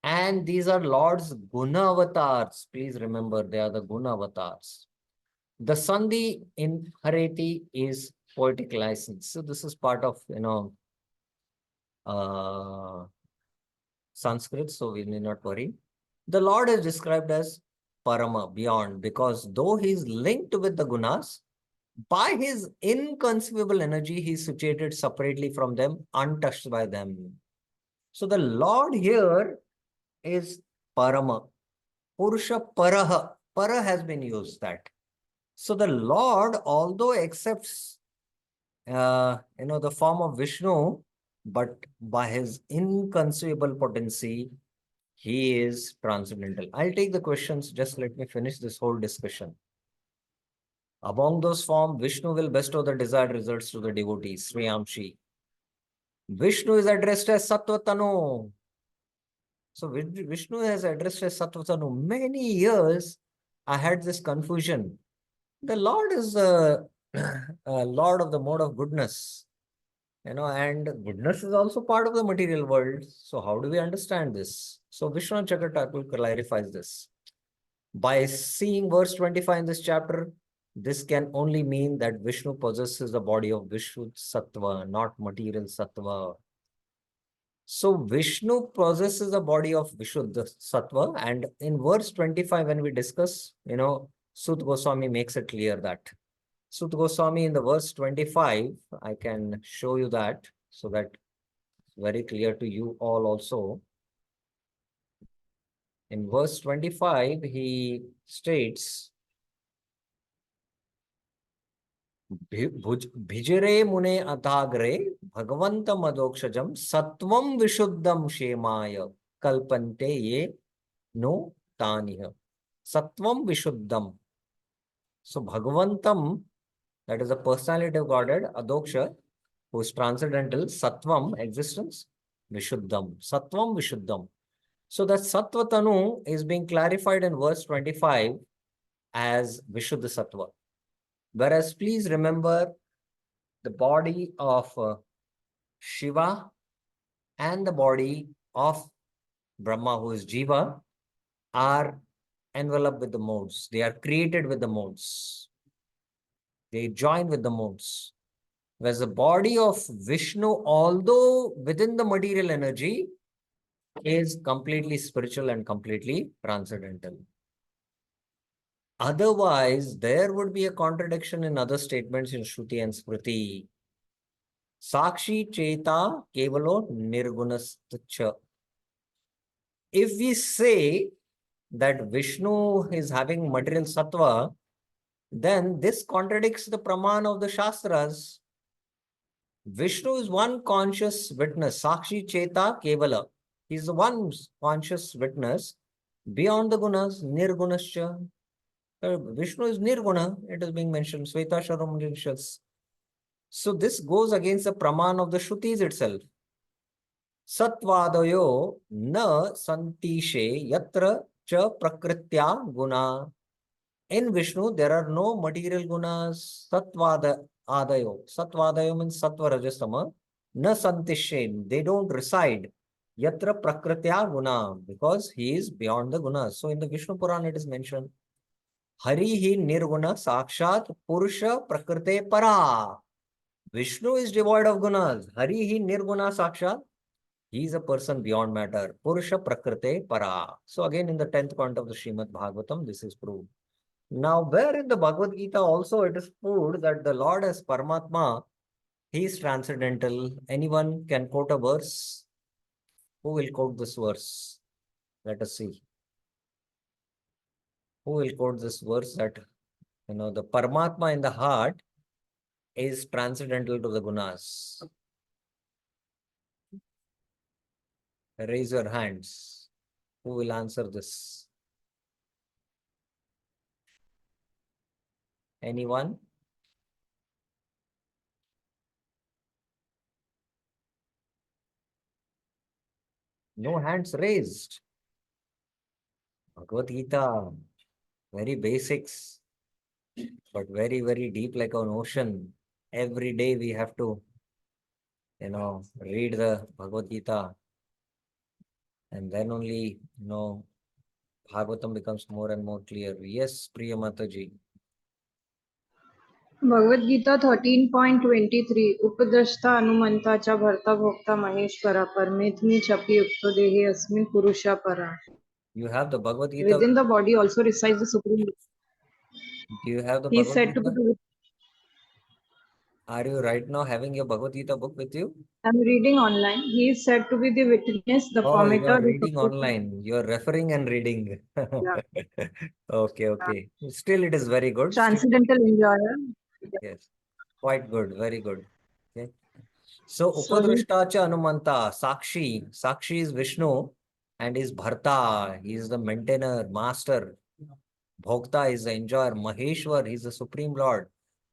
And these are Lord's Guna avatars. Please remember, they are the Guna avatars. The Sandhi in Hareti is poetic license. So this is part of, Sanskrit, so we need not worry. The Lord is described as Parama, beyond, because though he is linked with the Gunas, by his inconceivable energy, he is situated separately from them, untouched by them. So the Lord here is Parama. Purusha Paraha. Para has been used that. So the Lord, although accepts, the form of Vishnu, but by his inconceivable potency, he is transcendental. I'll take the questions. Just let me finish this whole discussion. Among those forms, Vishnu will bestow the desired results to the devotees. Sriyamshi. Vishnu is addressed as Sattvatanu. So Vishnu has addressed as Sattvatanu. Many years I had this confusion. The Lord is a Lord of the mode of goodness. And goodness is also part of the material world. So how do we understand this? So Vishnu Chakrathakur clarifies this. By seeing verse 25 in this chapter, this can only mean that Vishnu possesses the body of Vishnu Sattva, not material Sattva. So Vishnu possesses the body of Vishuddha Sattva, and in verse 25, when we discuss, Sut Goswami makes it clear that. Sut Goswami in the verse 25, I can show you that so that it's very clear to you all also. In verse 25, he states, Bhijire mune atagre bhagavantam adokshajam satvam vishuddham shemaya kalpante ye no taniha. Satvam vishuddham. So Bhagavantam, that is the personality of Godhead, Adoksha, who is transcendental, Sattvam, existence, Vishuddham. Sattvam Vishuddham. So that Sattva Tanu is being clarified in verse 25 as Vishuddha Sattva. Whereas please remember the body of Shiva and the body of Brahma, who is Jiva, are enveloped with the modes. They are created with the modes. They join with the modes. Whereas the body of Vishnu, although within the material energy, is completely spiritual and completely transcendental. Otherwise, there would be a contradiction in other statements in Shruti and Smriti. Sakshi Cheta Kevalo Nirgunastacha. If we say that Vishnu is having material sattva, then this contradicts the praman of the Shastras. Vishnu is one conscious witness, Sakshi Cheta Kevala. He is the one conscious witness beyond the gunas, Nirgunascha. Vishnu is Nirguna, it is being mentioned, Sveta Sharam. So this goes against the praman of the Shrutis itself. Satvadayo na santishe yatra cha prakritya guna. In Vishnu, there are no material gunas. Adayo. Satvadayo means sattva rajastama. Na santishe. They don't reside. Yatra prakritya guna. Because he is beyond the gunas. So in the Vishnu Purana it is mentioned. Hari hi nirguna sakshat purusha prakrite para. Vishnu is devoid of gunas. Hari hi nirguna sakshat. He is a person beyond matter. Purusha prakrite para. So again in the 10th point of the Srimad Bhagavatam, this is proved. Now, where in the Bhagavad Gita also it is proved that the Lord as Paramatma, he is transcendental. Anyone can quote a verse? Who will quote this verse? Let us see. Who will quote this verse that, the Paramatma in the heart is transcendental to the gunas? Raise your hands. Who will answer this? Anyone? No hands raised. Bhagavad Gita, very basics, but very, very deep like an ocean. Every day we have to, read the Bhagavad Gita, and then only, Bhagavatam becomes more and more clear. Yes, Priya Mataji. Bhagavad Gita 13.23 उपद्रष्टा अनुमंताचा भर्ता भोक्ता महेश्वरा परमेत्मी चपि युक्तो देहे अस्मिन् पुरुषा परा. You have the Bhagavad Gita. Within the body also resides the supreme. Do you have the He is Bhagavad said to be Gita? the, Are you right now having your Bhagavad Gita book with you? I'm reading online. He is said to be the witness, the Oh, you formator, are the reading online. You are referring and reading. yeah, Okay, okay. Still, it is very good. Still, transcendental enjoyer. yes, quite good. Very good. Okay. So, So he, Upadrishtacha Anumanta, Sakshi. Sakshi is Vishnu and is Bharta. He is the maintainer, master. Bhokta is the enjoyer. Maheshwar, he is the Supreme Lord.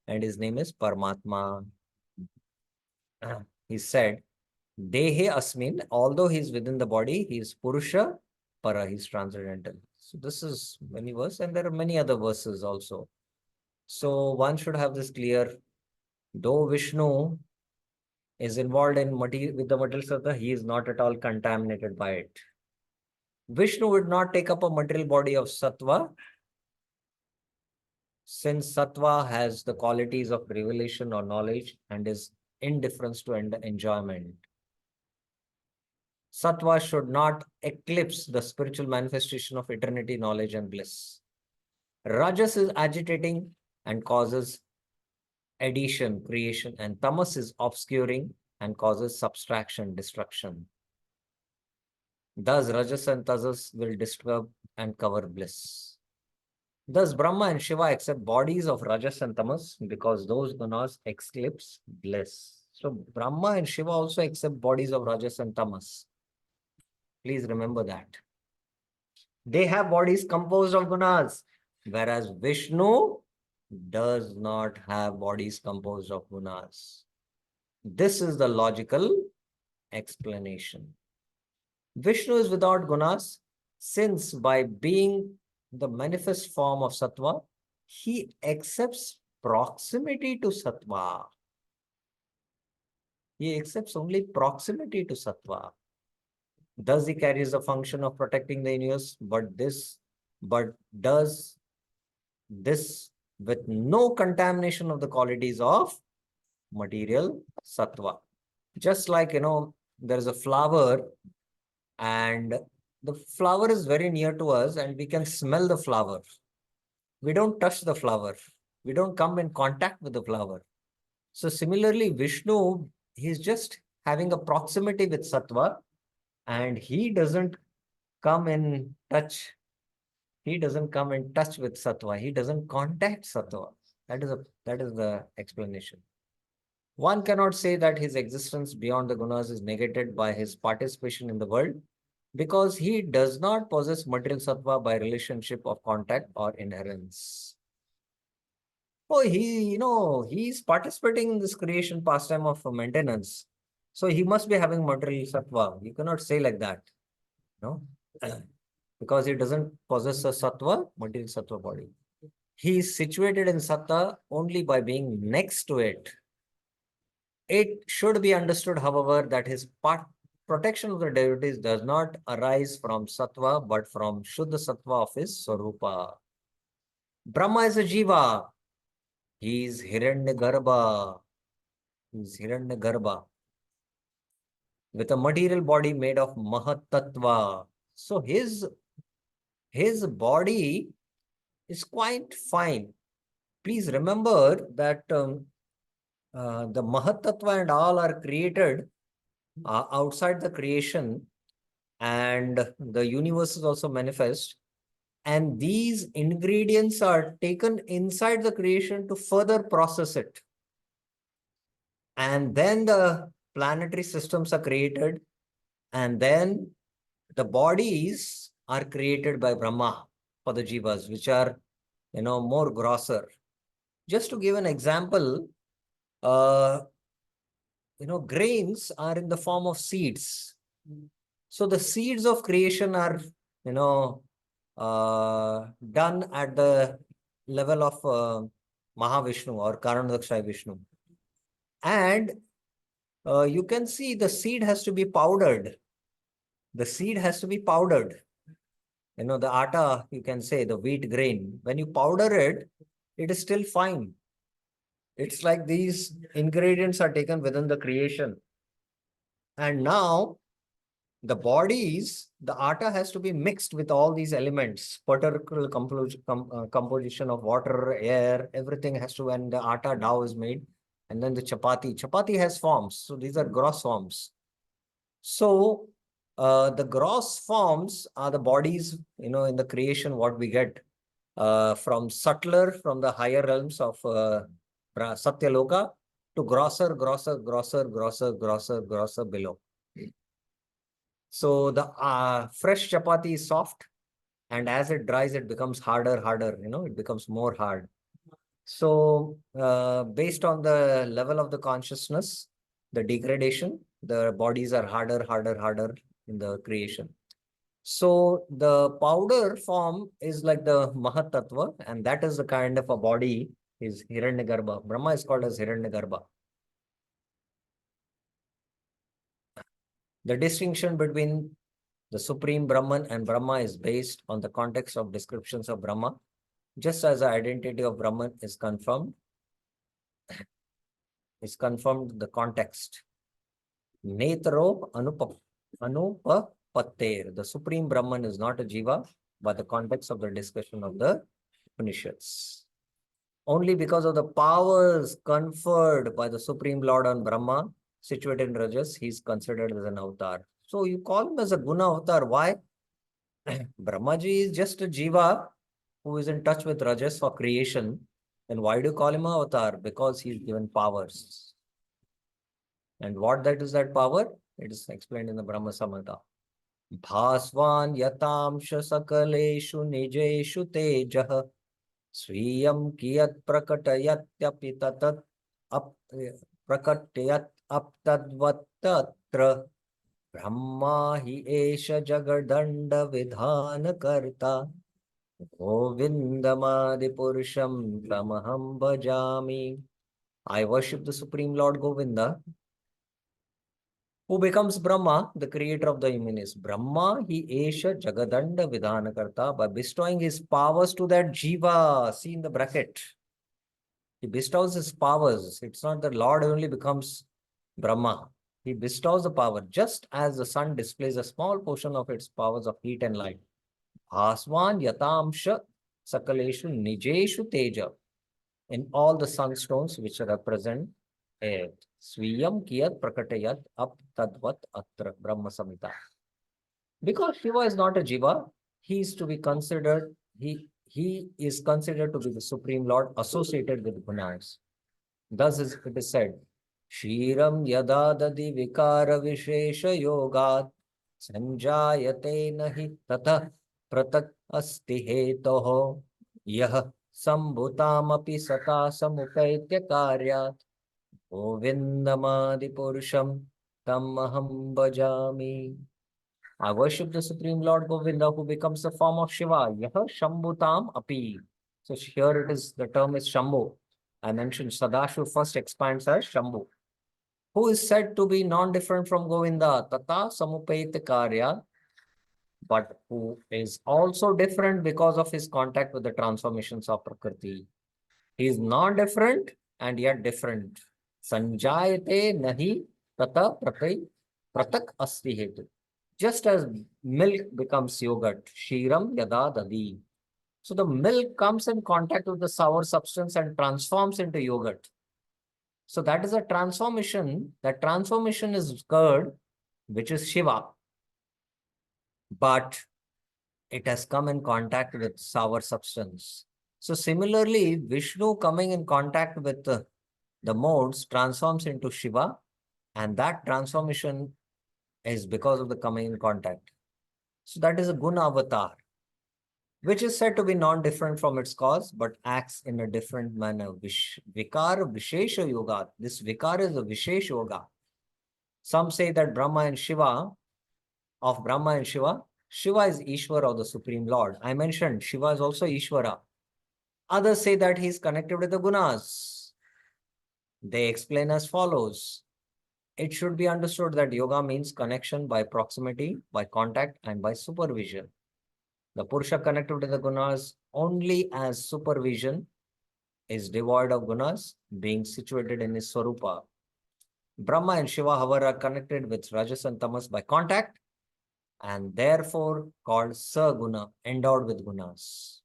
And his name is Paramatma. He said, Dehe Asmin, although he is within the body, he is Purusha, Para, he is transcendental. So this is many verses, and there are many other verses also. So one should have this clear. Though Vishnu is involved in with the material sattva, he is not at all contaminated by it. Vishnu would not take up a material body of sattva, since sattva has the qualities of revelation or knowledge and is indifference to enjoyment. Sattva should not eclipse the spiritual manifestation of eternity, knowledge, and bliss. Rajas is agitating and causes addition, creation, and tamas is obscuring and causes subtraction, destruction. Thus, rajas and tajas will disturb and cover bliss. Thus, Brahma and Shiva accept bodies of Rajas and Tamas because those gunas eclipse bliss. So, Brahma and Shiva also accept bodies of Rajas and Tamas. Please remember that. They have bodies composed of gunas, whereas Vishnu does not have bodies composed of gunas. This is the logical explanation. Vishnu is without gunas, since by being the manifest form of sattva, he accepts proximity to sattva. He accepts only proximity to sattva. Thus, he carries the function of protecting the universe, but does this with no contamination of the qualities of material sattva. Just like, there is a flower and the flower is very near to us and we can smell the flower. We don't touch the flower. We don't come in contact with the flower. So similarly, Vishnu, he's just having a proximity with sattva and he doesn't come in touch. He doesn't come in touch with sattva. He doesn't contact sattva. That is the explanation. One cannot say that his existence beyond the gunas is negated by his participation in the world because he does not possess material sattva by relationship of contact or inherence. Oh, he's participating in this creation pastime of maintenance. So he must be having material sattva. You cannot say like that, no? Because he doesn't possess a sattva, material sattva body. He is situated in sattva only by being next to it. It should be understood, however, that his protection of the devotees does not arise from sattva, but from Shuddha sattva of his Swarupa. Brahma is a jiva. He is Hiranyagarbha. He is Hiranyagarbha with a material body made of Mahatattva. So his body is quite fine. Please remember that the Mahatattva and all are created outside the creation, and the universe is also manifest. And these ingredients are taken inside the creation to further process it. And then the planetary systems are created. And then the bodies are created by Brahma for the jivas, which are, more grosser. Just to give an example, grains are in the form of seeds. So the seeds of creation are, done at the level of Mahavishnu or Karanadakshay Vishnu. And you can see the seed has to be powdered. The seed has to be powdered. The atta, you can say, the wheat grain. When you powder it, it is still fine. It's like these ingredients are taken within the creation. And now the bodies, the atta has to be mixed with all these elements, particular composition of water, air, everything has to, when the atta dough is made. And then the chapati has forms. So these are gross forms. So the gross forms are the bodies, in the creation, what we get from the higher realms of Satyaloka to grosser below. So the fresh chapati is soft, and as it dries, it becomes harder, it becomes more hard. So based on the level of the consciousness, the degradation, the bodies are harder in the creation. So the powder form is like the Mahat Tattva, and that is the kind of a body is Hiranyagarbha. Brahma is called as Hiranyagarbha. The distinction between the Supreme Brahman and Brahma is based on the context of descriptions of Brahma, just as the identity of Brahman is confirmed the context. Netro anupapatter. The Supreme Brahman is not a jiva, but the context of the discussion of the Upanishads. Only because of the powers conferred by the Supreme Lord on Brahma, situated in Rajas, he is considered as an avatar. So you call him as a Guna avatar. Why? Brahmaji is just a jiva who is in touch with Rajas for creation, then why do you call him an avatar? Because he is given powers. And what that is that power? It is explained in the Brahma Samhita. Bhasvan yatamsha sakaleshu nijeshu tejah Swiyam kiyat prakatayatyapi tatat ap prakatayat aptadvattatra Brahma hi esha jagadanda vidhana karta Govindamadi purusham tamaham bhajami. I worship the Supreme Lord Govinda, who becomes Brahma, the creator of the universe. Brahma hi esha jagadanda vidhana karta, by bestowing his powers to that jiva. See in the bracket. He bestows his powers. It's not that Lord only becomes Brahma. He bestows the power, just as the sun displays a small portion of its powers of heat and light. Bhaswan yatamsha sakaleshu nijeshu teja. In all the sunstones which represent air. Swiyam kiyat prakatayat ap tadvat atra Brahma Samhita. Because Shiva is not a jiva, he is to be considered, he is considered to be the Supreme Lord associated with gunas. Thus it is said, Shiram yada dadi vikara vishesha yogat sanjayate nahi tatah pratak asti hetoho yah sambhutamapi sata samupaitya karyat govindamadi purusham tamaham bhajami. I worship the Supreme Lord Govinda, who becomes the form of Shiva. Yaha Shambhutam api. So here it is, the term is Shambhu. I mentioned Sadashiv first expands as Shambhu, who is said to be non-different from Govinda, Tata Samupayita Karya, but who is also different because of his contact with the transformations of Prakriti. He is non-different and yet different. Sanjayate nahi tata pratak asti hetu. Just as milk becomes yogurt, Shiram yada dadi. So the milk comes in contact with the sour substance and transforms into yogurt. So that is a transformation. That transformation is curd, which is Shiva. But it has come in contact with sour substance. So similarly, Vishnu coming in contact with the modes transforms into Shiva, and that transformation is because of the coming in contact. So that is a guna avatar, which is said to be non-different from its cause, but acts in a different manner. Vikara Vishesha Yoga. This Vikara is a Vishesh Yoga. Some say that Brahma and Shiva, Shiva is Ishvara or the Supreme Lord. I mentioned Shiva is also Ishvara. Others say that he is connected with the gunas. They explain as follows. It should be understood that yoga means connection by proximity, by contact, and by supervision. The Purusha connected to the gunas only as supervision is devoid of gunas, being situated in his Swarupa. Brahma and Shiva, however, are connected with Rajas and Tamas by contact and therefore called Saguna, endowed with gunas.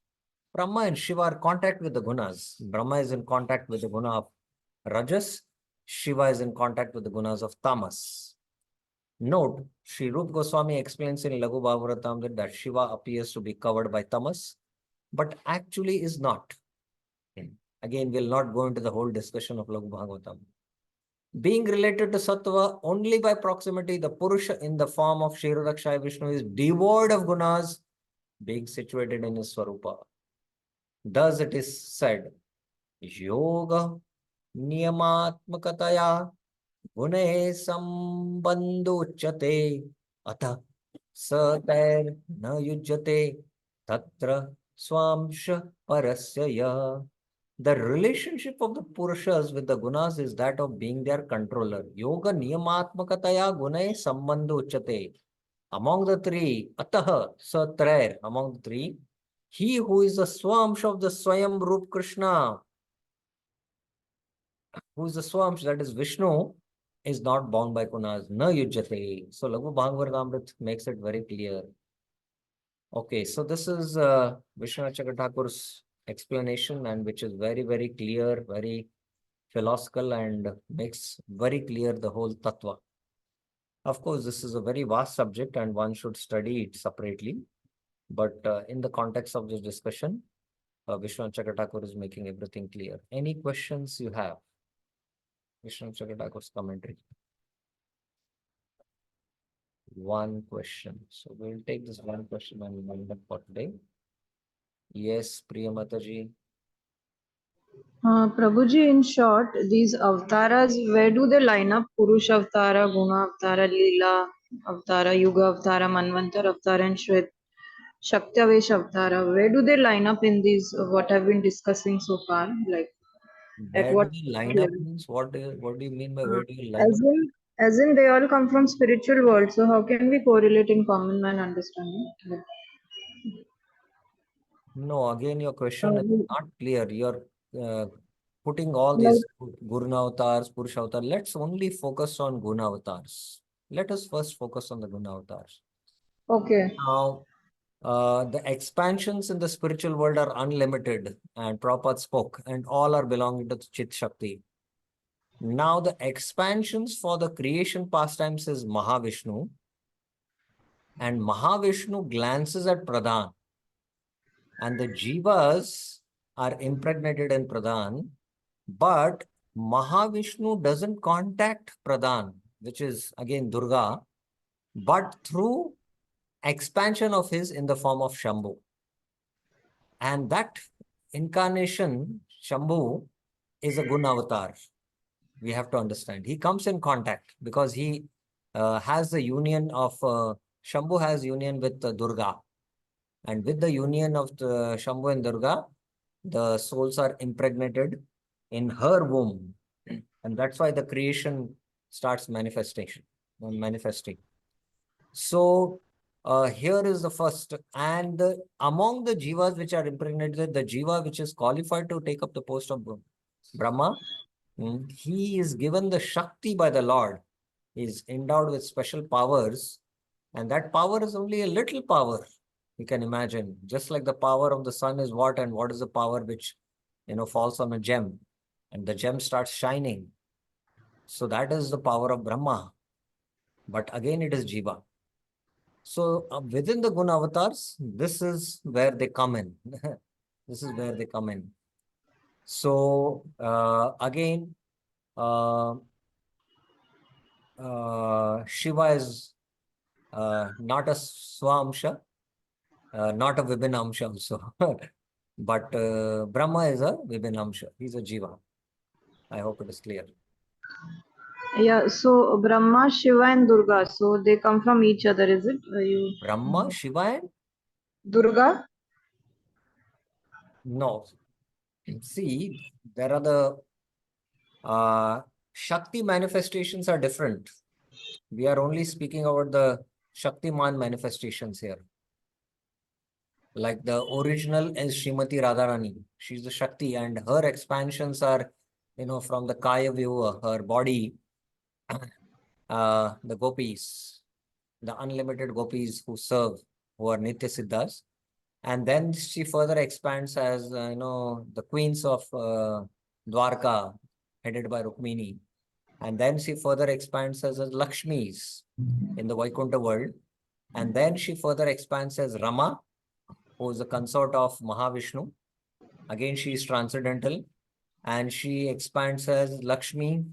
Brahma and Shiva are in contact with the gunas. Brahma is in contact with the guna of Rajas. Shiva is in contact with the gunas of Tamas. Note, Sri Rup Goswami explains in Laghu Bhagavatam that Shiva appears to be covered by Tamas, but actually is not. Again, we'll not go into the whole discussion of Laghu Bhagavatam. Being related to Sattva only by proximity, the Purusha in the form of Kshirodakshaya Vishnu is devoid of gunas, being situated in his Swarupa. Thus it is said, Yoga Niyamatmakataya Gune Sambandhuchate Atha Satair Na Yujate Tatra Swamsha Parasya. The relationship of the Purushas with the Gunas is that of being their controller. Yoga Niyamatmakataya Gune Sambandhuchate. Among the three, Ataha Satrair, among the three, he who is the Swamsh of the Swayam Rup Krishna, who is the Swamsh, that is Vishnu, is not bound by gunas. Na yujjate. So Laghu Bhagavatamrit makes it very clear. Okay, so this is Vishwanath Chakra Thakur's explanation, and which is very, very clear, very philosophical, and makes very clear the whole tattva. Of course, this is a very vast subject and one should study it separately. But in the context of this discussion, Vishwanath Chakatakur is making everything clear. Any questions you have? Vishwanath Chakatakur's commentary. One question. So we'll take this one question and we'll end up for today. Yes, Priya Mataji. Prabhuji, in short, these avatars, where do they line up? Purusha Avatara, Guna Avatara, Leela Avatara, Yuga Avatara, Manvantar Avatara, and Shaktavesh Avatara. Where do they line up in these, what I've been discussing so far? Like, at Where do what you line up level? means what do you mean by where do you line As up? in, they all come from spiritual world. So how can we correlate in common man understanding? No, again, your question is Uh, not clear. You're putting all like, these Gurna avatars, Purusha avatars. Let's only focus on Guna avatars. Let us first focus on the Guna avatars. okay. Now, the expansions in the spiritual world are unlimited, and Prabhupada spoke, and all are belonging to Chit Shakti. Now, the expansions for the creation pastimes is Mahavishnu, and Mahavishnu glances at Pradhan, and the Jivas are impregnated in Pradhan, but Mahavishnu doesn't contact Pradhan, which is again Durga, but through expansion of his in the form of Shambhu. And that incarnation, Shambhu, is a Guna avatar. We have to understand. He comes in contact because he has the union of, Shambhu has union with Durga. And with the union of the Shambhu and Durga, the souls are impregnated in her womb. And that's why the creation starts manifesting. So here is the first, and among the jivas which are impregnated, the jiva which is qualified to take up the post of Brahma, he is given the Shakti by the Lord. He is endowed with special powers, and that power is only a little power. You can imagine, just like the power of the sun is what, and what is the power which falls on a gem, and the gem starts shining. So that is the power of Brahma. But again, it is jiva. So within the Guna avatars, this is where they come in. This is where they come in. So again, Shiva is not a Swamsha, not a Vibhinamsha also. But Brahma is a Vibhinamsha. He's a Jiva. I hope it is clear. Yeah, so Brahma, Shiva, and Durga. So they come from each other, is it? Brahma, Shiva, and Durga? no. See, there are the Shakti manifestations are different. We are only speaking about the Shaktiman manifestations here. Like the original is Srimati Radharani. She's the Shakti, and her expansions are, from the Kaya view, her body, the gopis, the unlimited gopis who serve, who are Nitya Siddhas. And then she further expands as, the queens of Dwarka, headed by Rukmini. And then she further expands as Lakshmis in the Vaikuntha world. And then she further expands as Rama, who is the consort of Mahavishnu. Again, she is transcendental. And she expands as Lakshmi,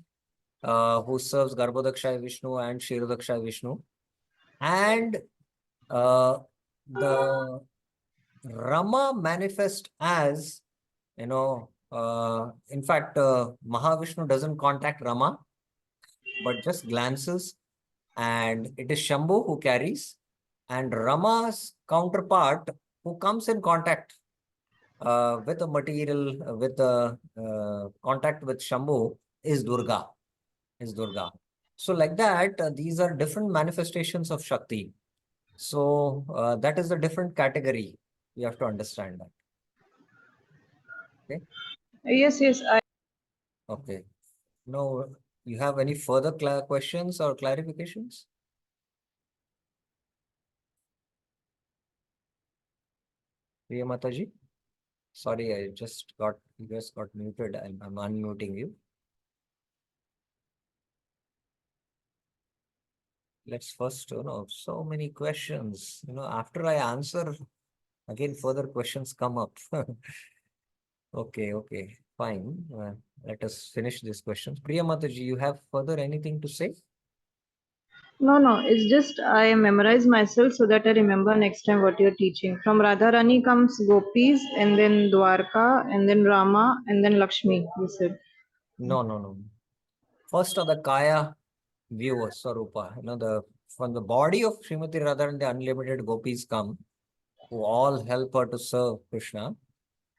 who serves Garbhodakshaya Vishnu and Kshirodakshaya Vishnu. And the Rama manifests as, in fact, Mahavishnu doesn't contact Rama, but just glances, and it is Shambhu who carries, and Rama's counterpart who comes in contact with the material, with the contact with Shambhu is Durga. So like that, these are different manifestations of Shakti. So that is a different category. You have to understand that. Okay. Yes. Okay. Now, you have any further questions or clarifications? Priya Mataji? Sorry, you just got muted. I'm unmuting you. Let's first, so many questions. After I answer, again, further questions come up. Okay, fine. Let us finish this question. Priya Mataji, you have further anything to say? No, it's just I memorize myself so that I remember next time what you're teaching. From Radharani comes Gopis, and then Dwarka, and then Rama, and then Lakshmi, you said. No. First are the Kaya view of Swarupa. From the body of Srimati Radharani, the unlimited gopis come, who all help her to serve Krishna.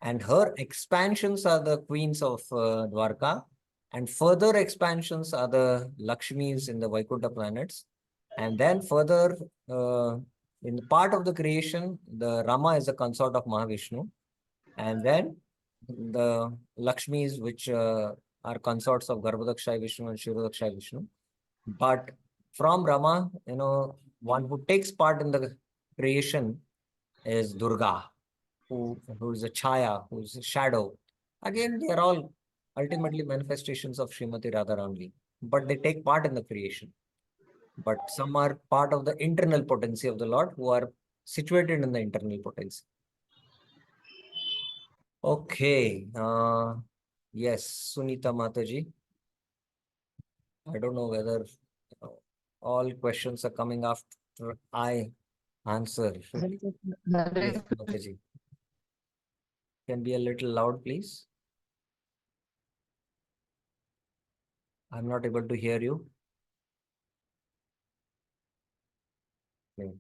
And her expansions are the queens of Dwarka. And further expansions are the Lakshmis in the Vaikuntha planets. And then further, in the part of the creation, the Rama is a consort of Mahavishnu. And then the Lakshmis, which are consorts of Garbhodakshay Vishnu and Shirodakshay Vishnu. But from Rama, one who takes part in the creation is Durga, who is a Chaya, who is a shadow. Again, they are all ultimately manifestations of Srimati Radharani, but they take part in the creation. But some are part of the internal potency of the Lord, who are situated in the internal potency. Okay. Yes, Sunita Mataji. I don't know whether all questions are coming after I answer. Yes, Mataji. Can be a little loud, please. I'm not able to hear you. Okay.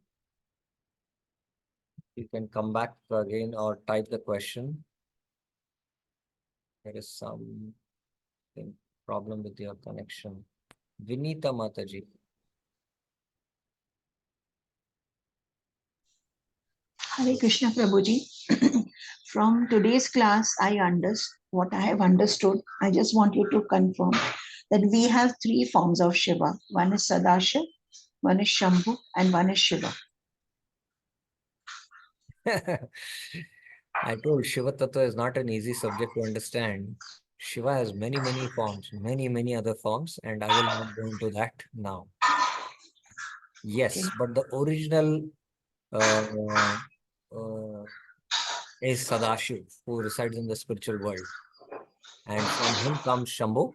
You can come back again or type the question. There is some problem with your connection. Vinita Mataji. Hare Krishna Prabhuji. From today's class, what I have understood. I just want you to confirm that we have three forms of Shiva. One is Sadashiv, one is Shambhu, and one is Shiva. I told Shiva Tattva is not an easy subject to understand. Shiva has many forms, many other forms, and I will not go into that now. Yes, but the original uh, uh, is Sadashiv, who resides in the spiritual world. And from him comes Shambhu.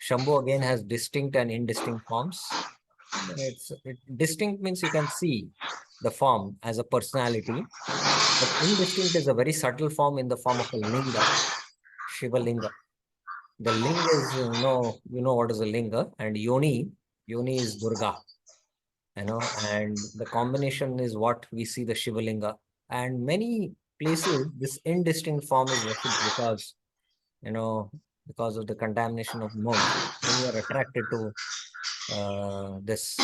Shambhu again has distinct and indistinct forms. Distinct means you can see the form as a personality, but indistinct is a very subtle form in the form of a linga, Shiva linga. The linga is, you know what is a linga, and yoni is Durga, and the combination is what we see the Shiva linga. And many places, this indistinct form is worshipped because of the contamination of modes. Many are attracted to this.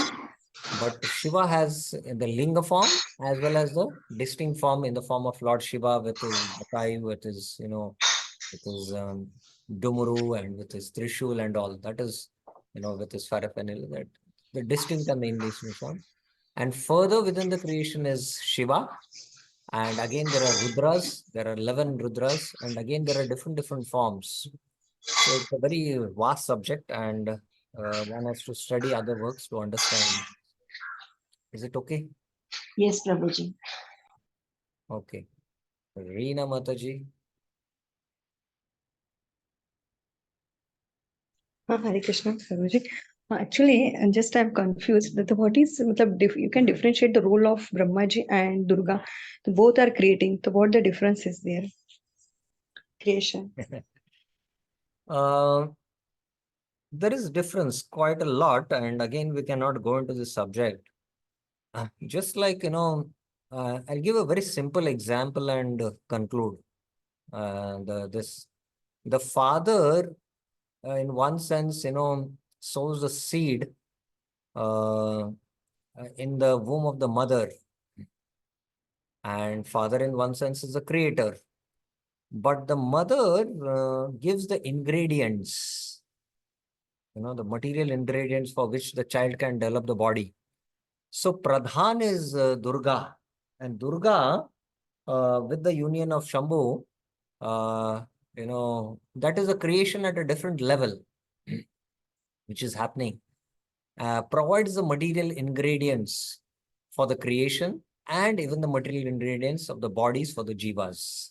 But Shiva has the linga form as well as the distinct form in the form of Lord Shiva with his Batai, with his, with his Dumuru and with his Trishul and all. That is, with his Farafenil, that the distinct and the indistinct form. And further within the creation is Shiva. And again, there are Rudras, there are 11 Rudras, and again, there are different forms. So it's a very vast subject, and one has to study other works to understand. Is it okay? Yes, Prabhuji. Okay. Reena Mataji. Hare Krishna, Prabhuji. Actually, just I'm confused that what is you can differentiate the role of Brahmaji and Durga. Both are creating. So what the difference is there? Creation. There is difference quite a lot, and again, we cannot go into this subject. Just like, I'll give a very simple example and conclude. The father, in one sense, sows the seed in the womb of the mother, and father, in one sense, is the creator. But the mother gives the ingredients, the material ingredients for which the child can develop the body. So Pradhan is Durga, and Durga, with the union of Shambhu, that is a creation at a different level, which is happening, provides the material ingredients for the creation and even the material ingredients of the bodies for the jivas.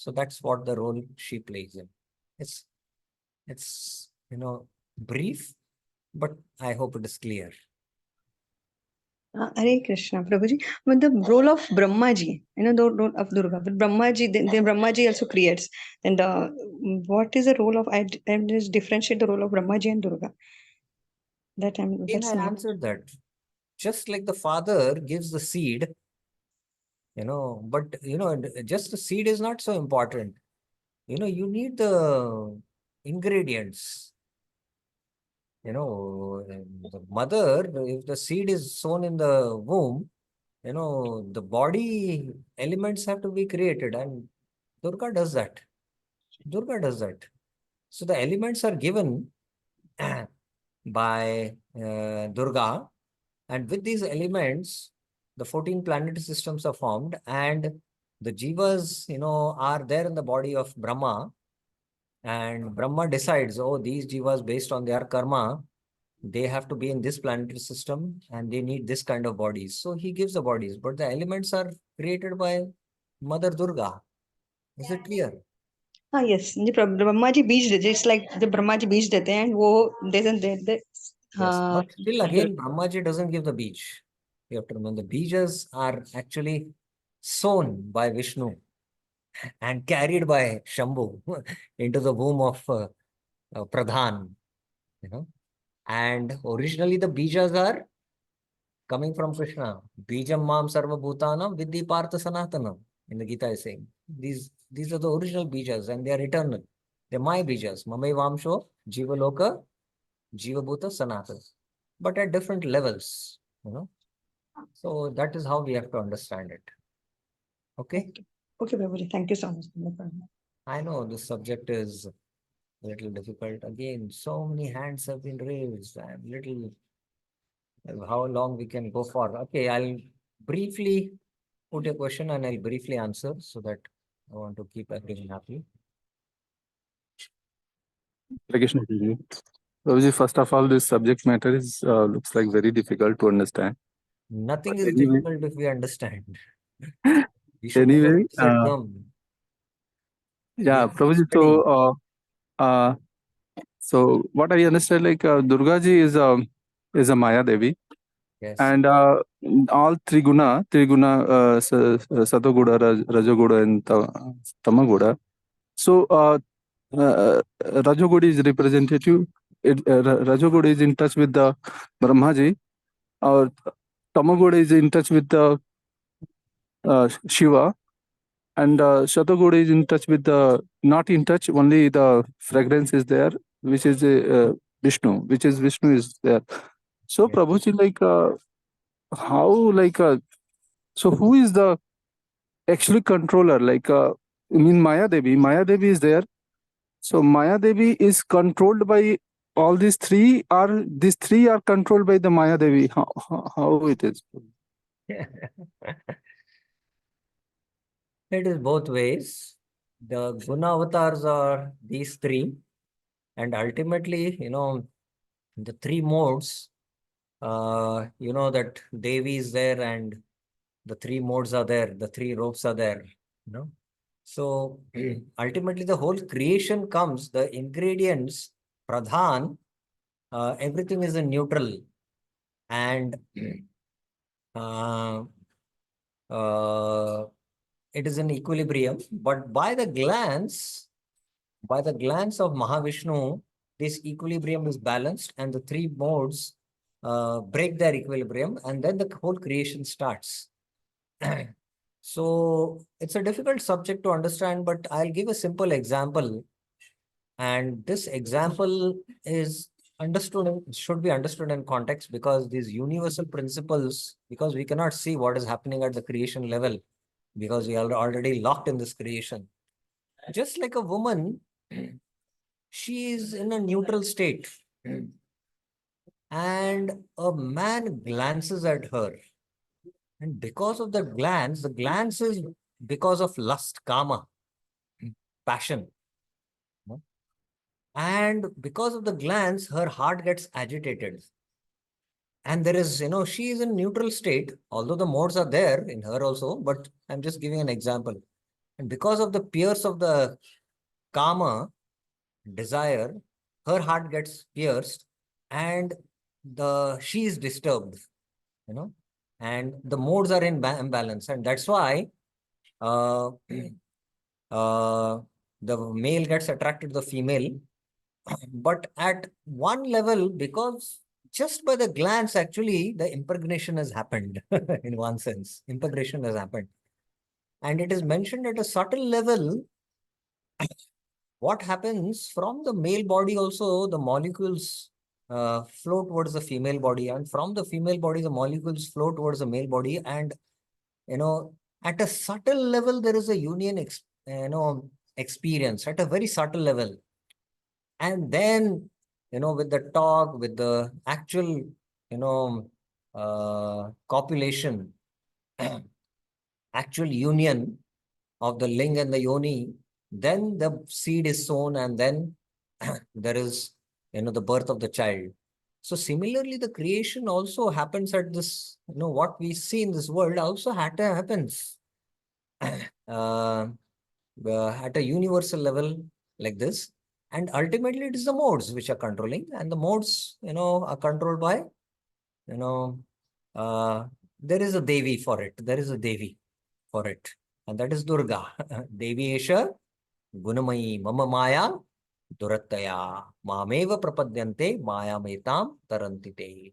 So that's what the role she plays in. It's brief, but I hope it is clear. Hare Krishna, Prabhuji. But the role of Brahmaji, the role of Durga, but Brahmaji, then Brahmaji also creates. And what is the role of, I just differentiate the role of Brahmaji and Durga. That Again, that's I not. answered that. Just like the father gives the seed, but just the seed is not so important. You need the ingredients. The mother, if the seed is sown in the womb, the body elements have to be created, and Durga does that. Durga does that. So the elements are given by Durga, and with these elements, the 14 planetary systems are formed, and the jivas, are there in the body of Brahma, and Brahma decides, oh, these jivas, based on their karma, they have to be in this planetary system and they need this kind of bodies. So he gives the bodies, but the elements are created by Mother Durga. Is it clear? Yes, Brahma ji बीज देते, just like the Brahma ji बीज देते हैं and वो doesn't they Yes, but still again, Brahmaji doesn't give the beej. You have to remember, the beejas are actually sown by Vishnu and carried by Shambhu into the womb of Pradhan. And originally the beejas are coming from Krishna. Bijam mam sarva bhutanam vidhi partha sanatanam. In the Gita is saying. These are the original beejas and they are eternal. They're my beejas. Mamai vamsho jiva loka jiva bhuta sanatana. But at different levels. So that is how we have to understand it. Okay? Okay, Prabhuji, thank you so much. I know this subject is a little difficult. Again, so many hands have been raised. I'm little how long we can go for. Okay, I'll briefly put a question and I'll briefly answer so that I want to keep everyone happy. Krishna Prabhuji. Prabhuji, first of all, this subject matter is looks like very difficult to understand. Nothing But is anyway, difficult if we understand. We should never anyway, fix a term. We yeah, have to Prabhuji. study. So what I understand, like Durga ji is a Maya Devi, Yes. and all Triguna, Satoguda, Rajoguda, and Tamaguda. So Rajoguda is representative. Rajoguda is in touch with the Brahmaji, or Tamaguda is in touch with the Shiva, and Shataguda is in touch with the, not in touch, only the fragrance is there, which is Vishnu, Vishnu is there. So Yes. Prabhuji, like how, like so who is the actually controller? Like Maya Devi is there. So Maya Devi is controlled by all these three, or these three are controlled by the Maya Devi? How it is? It is both ways. The Guna avatars are these three, and ultimately, the three modes, that Devi is there and the three modes are there, the three ropes are there, So ultimately, the whole creation comes, the ingredients, pradhan, everything is in neutral, and uh, it is in equilibrium. But by the glance of Mahavishnu, this equilibrium is balanced, and the three modes break their equilibrium, and then the whole creation starts. So it's a difficult subject to understand, but I'll give a simple example. And this example is should be understood in context, because these universal principles, because we cannot see what is happening at the creation level, because we are already locked in this creation. Just like a woman, she is in a neutral state, and a man glances at her. And because of the glance is because of lust, kama, passion. And because of the glance, her heart gets agitated. And there is, she is in neutral state, although the modes are there in her also, but I'm just giving an example. And because of the pierce of the kama, desire, her heart gets pierced and she is disturbed, and the modes are in imbalance. And that's why uh, the male gets attracted to the female. But at one level, because just by the glance, actually, the impregnation has happened in one sense. Impregnation has happened. And it is mentioned at a subtle level. What happens from the male body also, the molecules flow towards the female body, and from the female body, the molecules flow towards the male body. And, at a subtle level, there is a union, experience at a very subtle level. And then, with the talk, with the actual, copulation, actual union of the ling and the yoni, then the seed is sown, and then there is, the birth of the child. So similarly, the creation also happens at this, what we see in this world also happens uh, at a universal level like this. And ultimately, it is the modes which are controlling, and the modes, are controlled by, uh, there is a Devi for it. There is a Devi for it. And that is Durga. Devi Esha Gunamayi Mama Maya Durattaya Mameva Prapadyante Maya Metam Tarantite.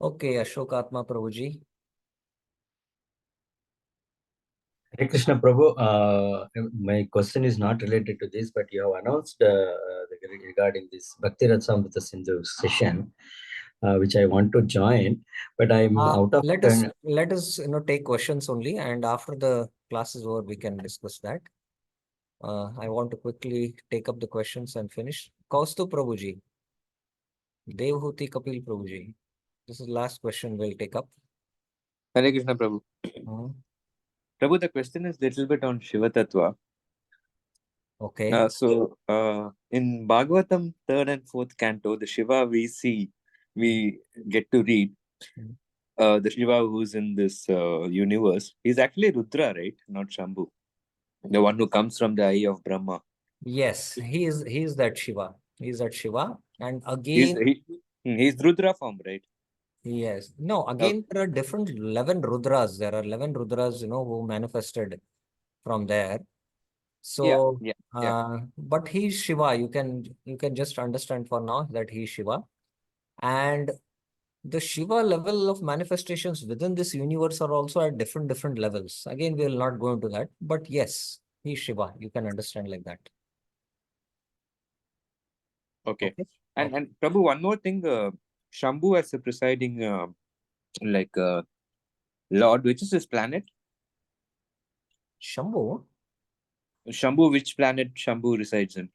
Okay, Ashokatma Prabhuji. Hare Krishna Prabhu, my question is not related to this, but you have announced regarding this Bhakti Ratsamrita Sindhu session, which I want to join, but I'm out of let us take questions only, and after the class is over, we can discuss that. I want to quickly take up the questions and finish. Kaustu Prabhuji, Devhuti Kapil Prabhuji. This is the last question we'll take up. Hare Krishna Prabhu. Prabhu, the question is little bit on Shiva Tattva. Okay. In Bhagavatam, 3rd and 4th canto, the Shiva we get to read, the Shiva who's in this universe, he's actually Rudra, right? Not Shambhu. The one who comes from the eye of Brahma. Yes, he is that Shiva. He is that Shiva. And again, he's Rudra form, right? Yes. No, again, there are different 11 Rudras. There are 11 Rudras, who manifested from there. So, but he's Shiva. You can just understand for now that he's Shiva. And the Shiva level of manifestations within this universe are also at different levels. Again, we will not go into that. But yes, he's Shiva. You can understand like that. Okay. And Prabhu, one more thing, Shambhu as a presiding Lord, which is his planet? Shambhu? Shambhu, which planet Shambhu resides in?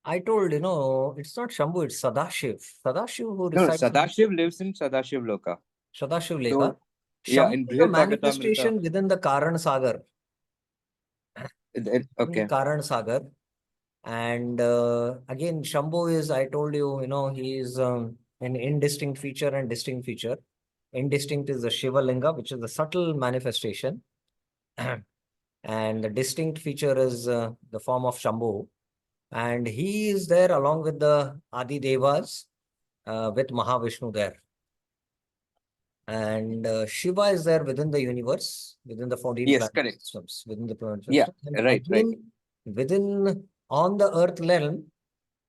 I told, it's not Shambhu, it's Sadashiv. Sadashiv who No, resides Sadashiv lives in Sadashiv Loka. Sadashiv Leka. Yeah, Shambhu in is a Brihad manifestation within the Karan Sagar. Okay. Karan Sagar. And again, Shambhu is, I told you, he is an indistinct feature and distinct feature. Indistinct is the Shiva Linga, which is the subtle manifestation. And the distinct feature is the form of Shambhu. And he is there along with the Adi Devas, with Mahavishnu there. And Shiva is there within the universe, within the 14 planet systems, within the planet system. And right. Within, on the earth realm,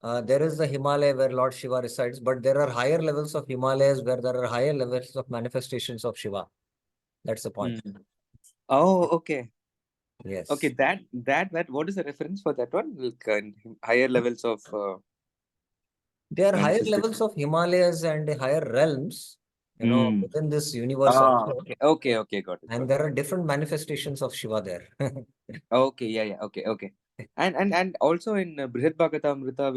there is the Himalaya where Lord Shiva resides, but there are higher levels of Himalayas where there are higher levels of manifestations of Shiva. That's the point. Oh, okay. Yes. Okay, that what is the reference for that one? Like, higher levels of there are higher levels of Himalayas and higher realms, within this universe also. Okay, got it. And there are different manifestations of Shiva there. Okay, yeah, okay. And also in Brihad Bhagavatamrita,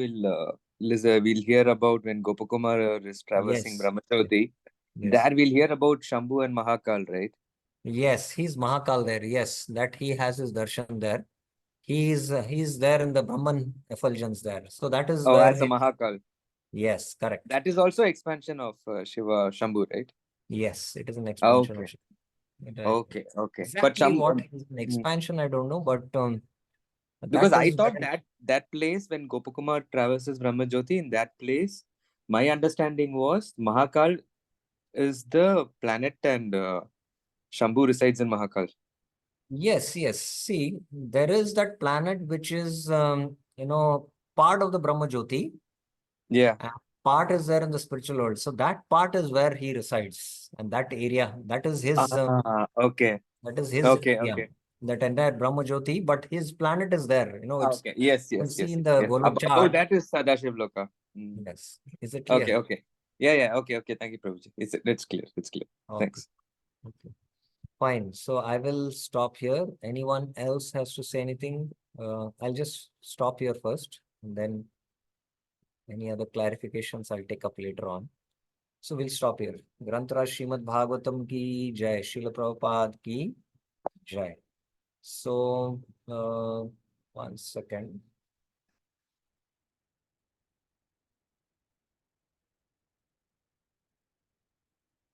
we'll hear about when Gopakumar is traversing Brahmacharya. There we'll hear about Shambhu and Mahakal, right? Yes, he's Mahakal there. Yes, that he has his darshan there. He's there in the Brahman effulgence there. So that is where as a Mahakal. Yes, correct. That is also expansion of Shiva Shambhu, right? Yes, it is an expansion of Shiva. Right. Okay, okay. But Exactly some what is an expansion, I don't know, but because that I is thought where, that place when Gopakumar traverses Brahmajyoti, in that place, my understanding was Mahakal is the planet and Shambhu resides in Mahakal. yes, yes. See, there is that planet which is part of the Brahma Jyoti, Yeah. and part is there in the spiritual world. So that part is where he resides, and that area, that is his Okay. Okay. area, Okay. that entire Brahma Jyoti, but his planet is there. It's Okay. Yes. you can Yes. see Yes. in Yes. the Yes. Golok Oh, chart. that is Sadashiv Loka. Mm. Yes. Is it clear? Okay. Okay. Yeah. Yeah. Okay. Okay. Thank you, Prabhuji. It's clear. It's clear. Okay. Thanks. Okay. Fine. So I will stop here. Anyone else has to say anything? I'll just stop here first, and then any other clarifications I'll take up later on. So we'll stop here. Granthra Srimad Bhagavatam ki jai, Srila Prabhupada ki jai. So, 1 second.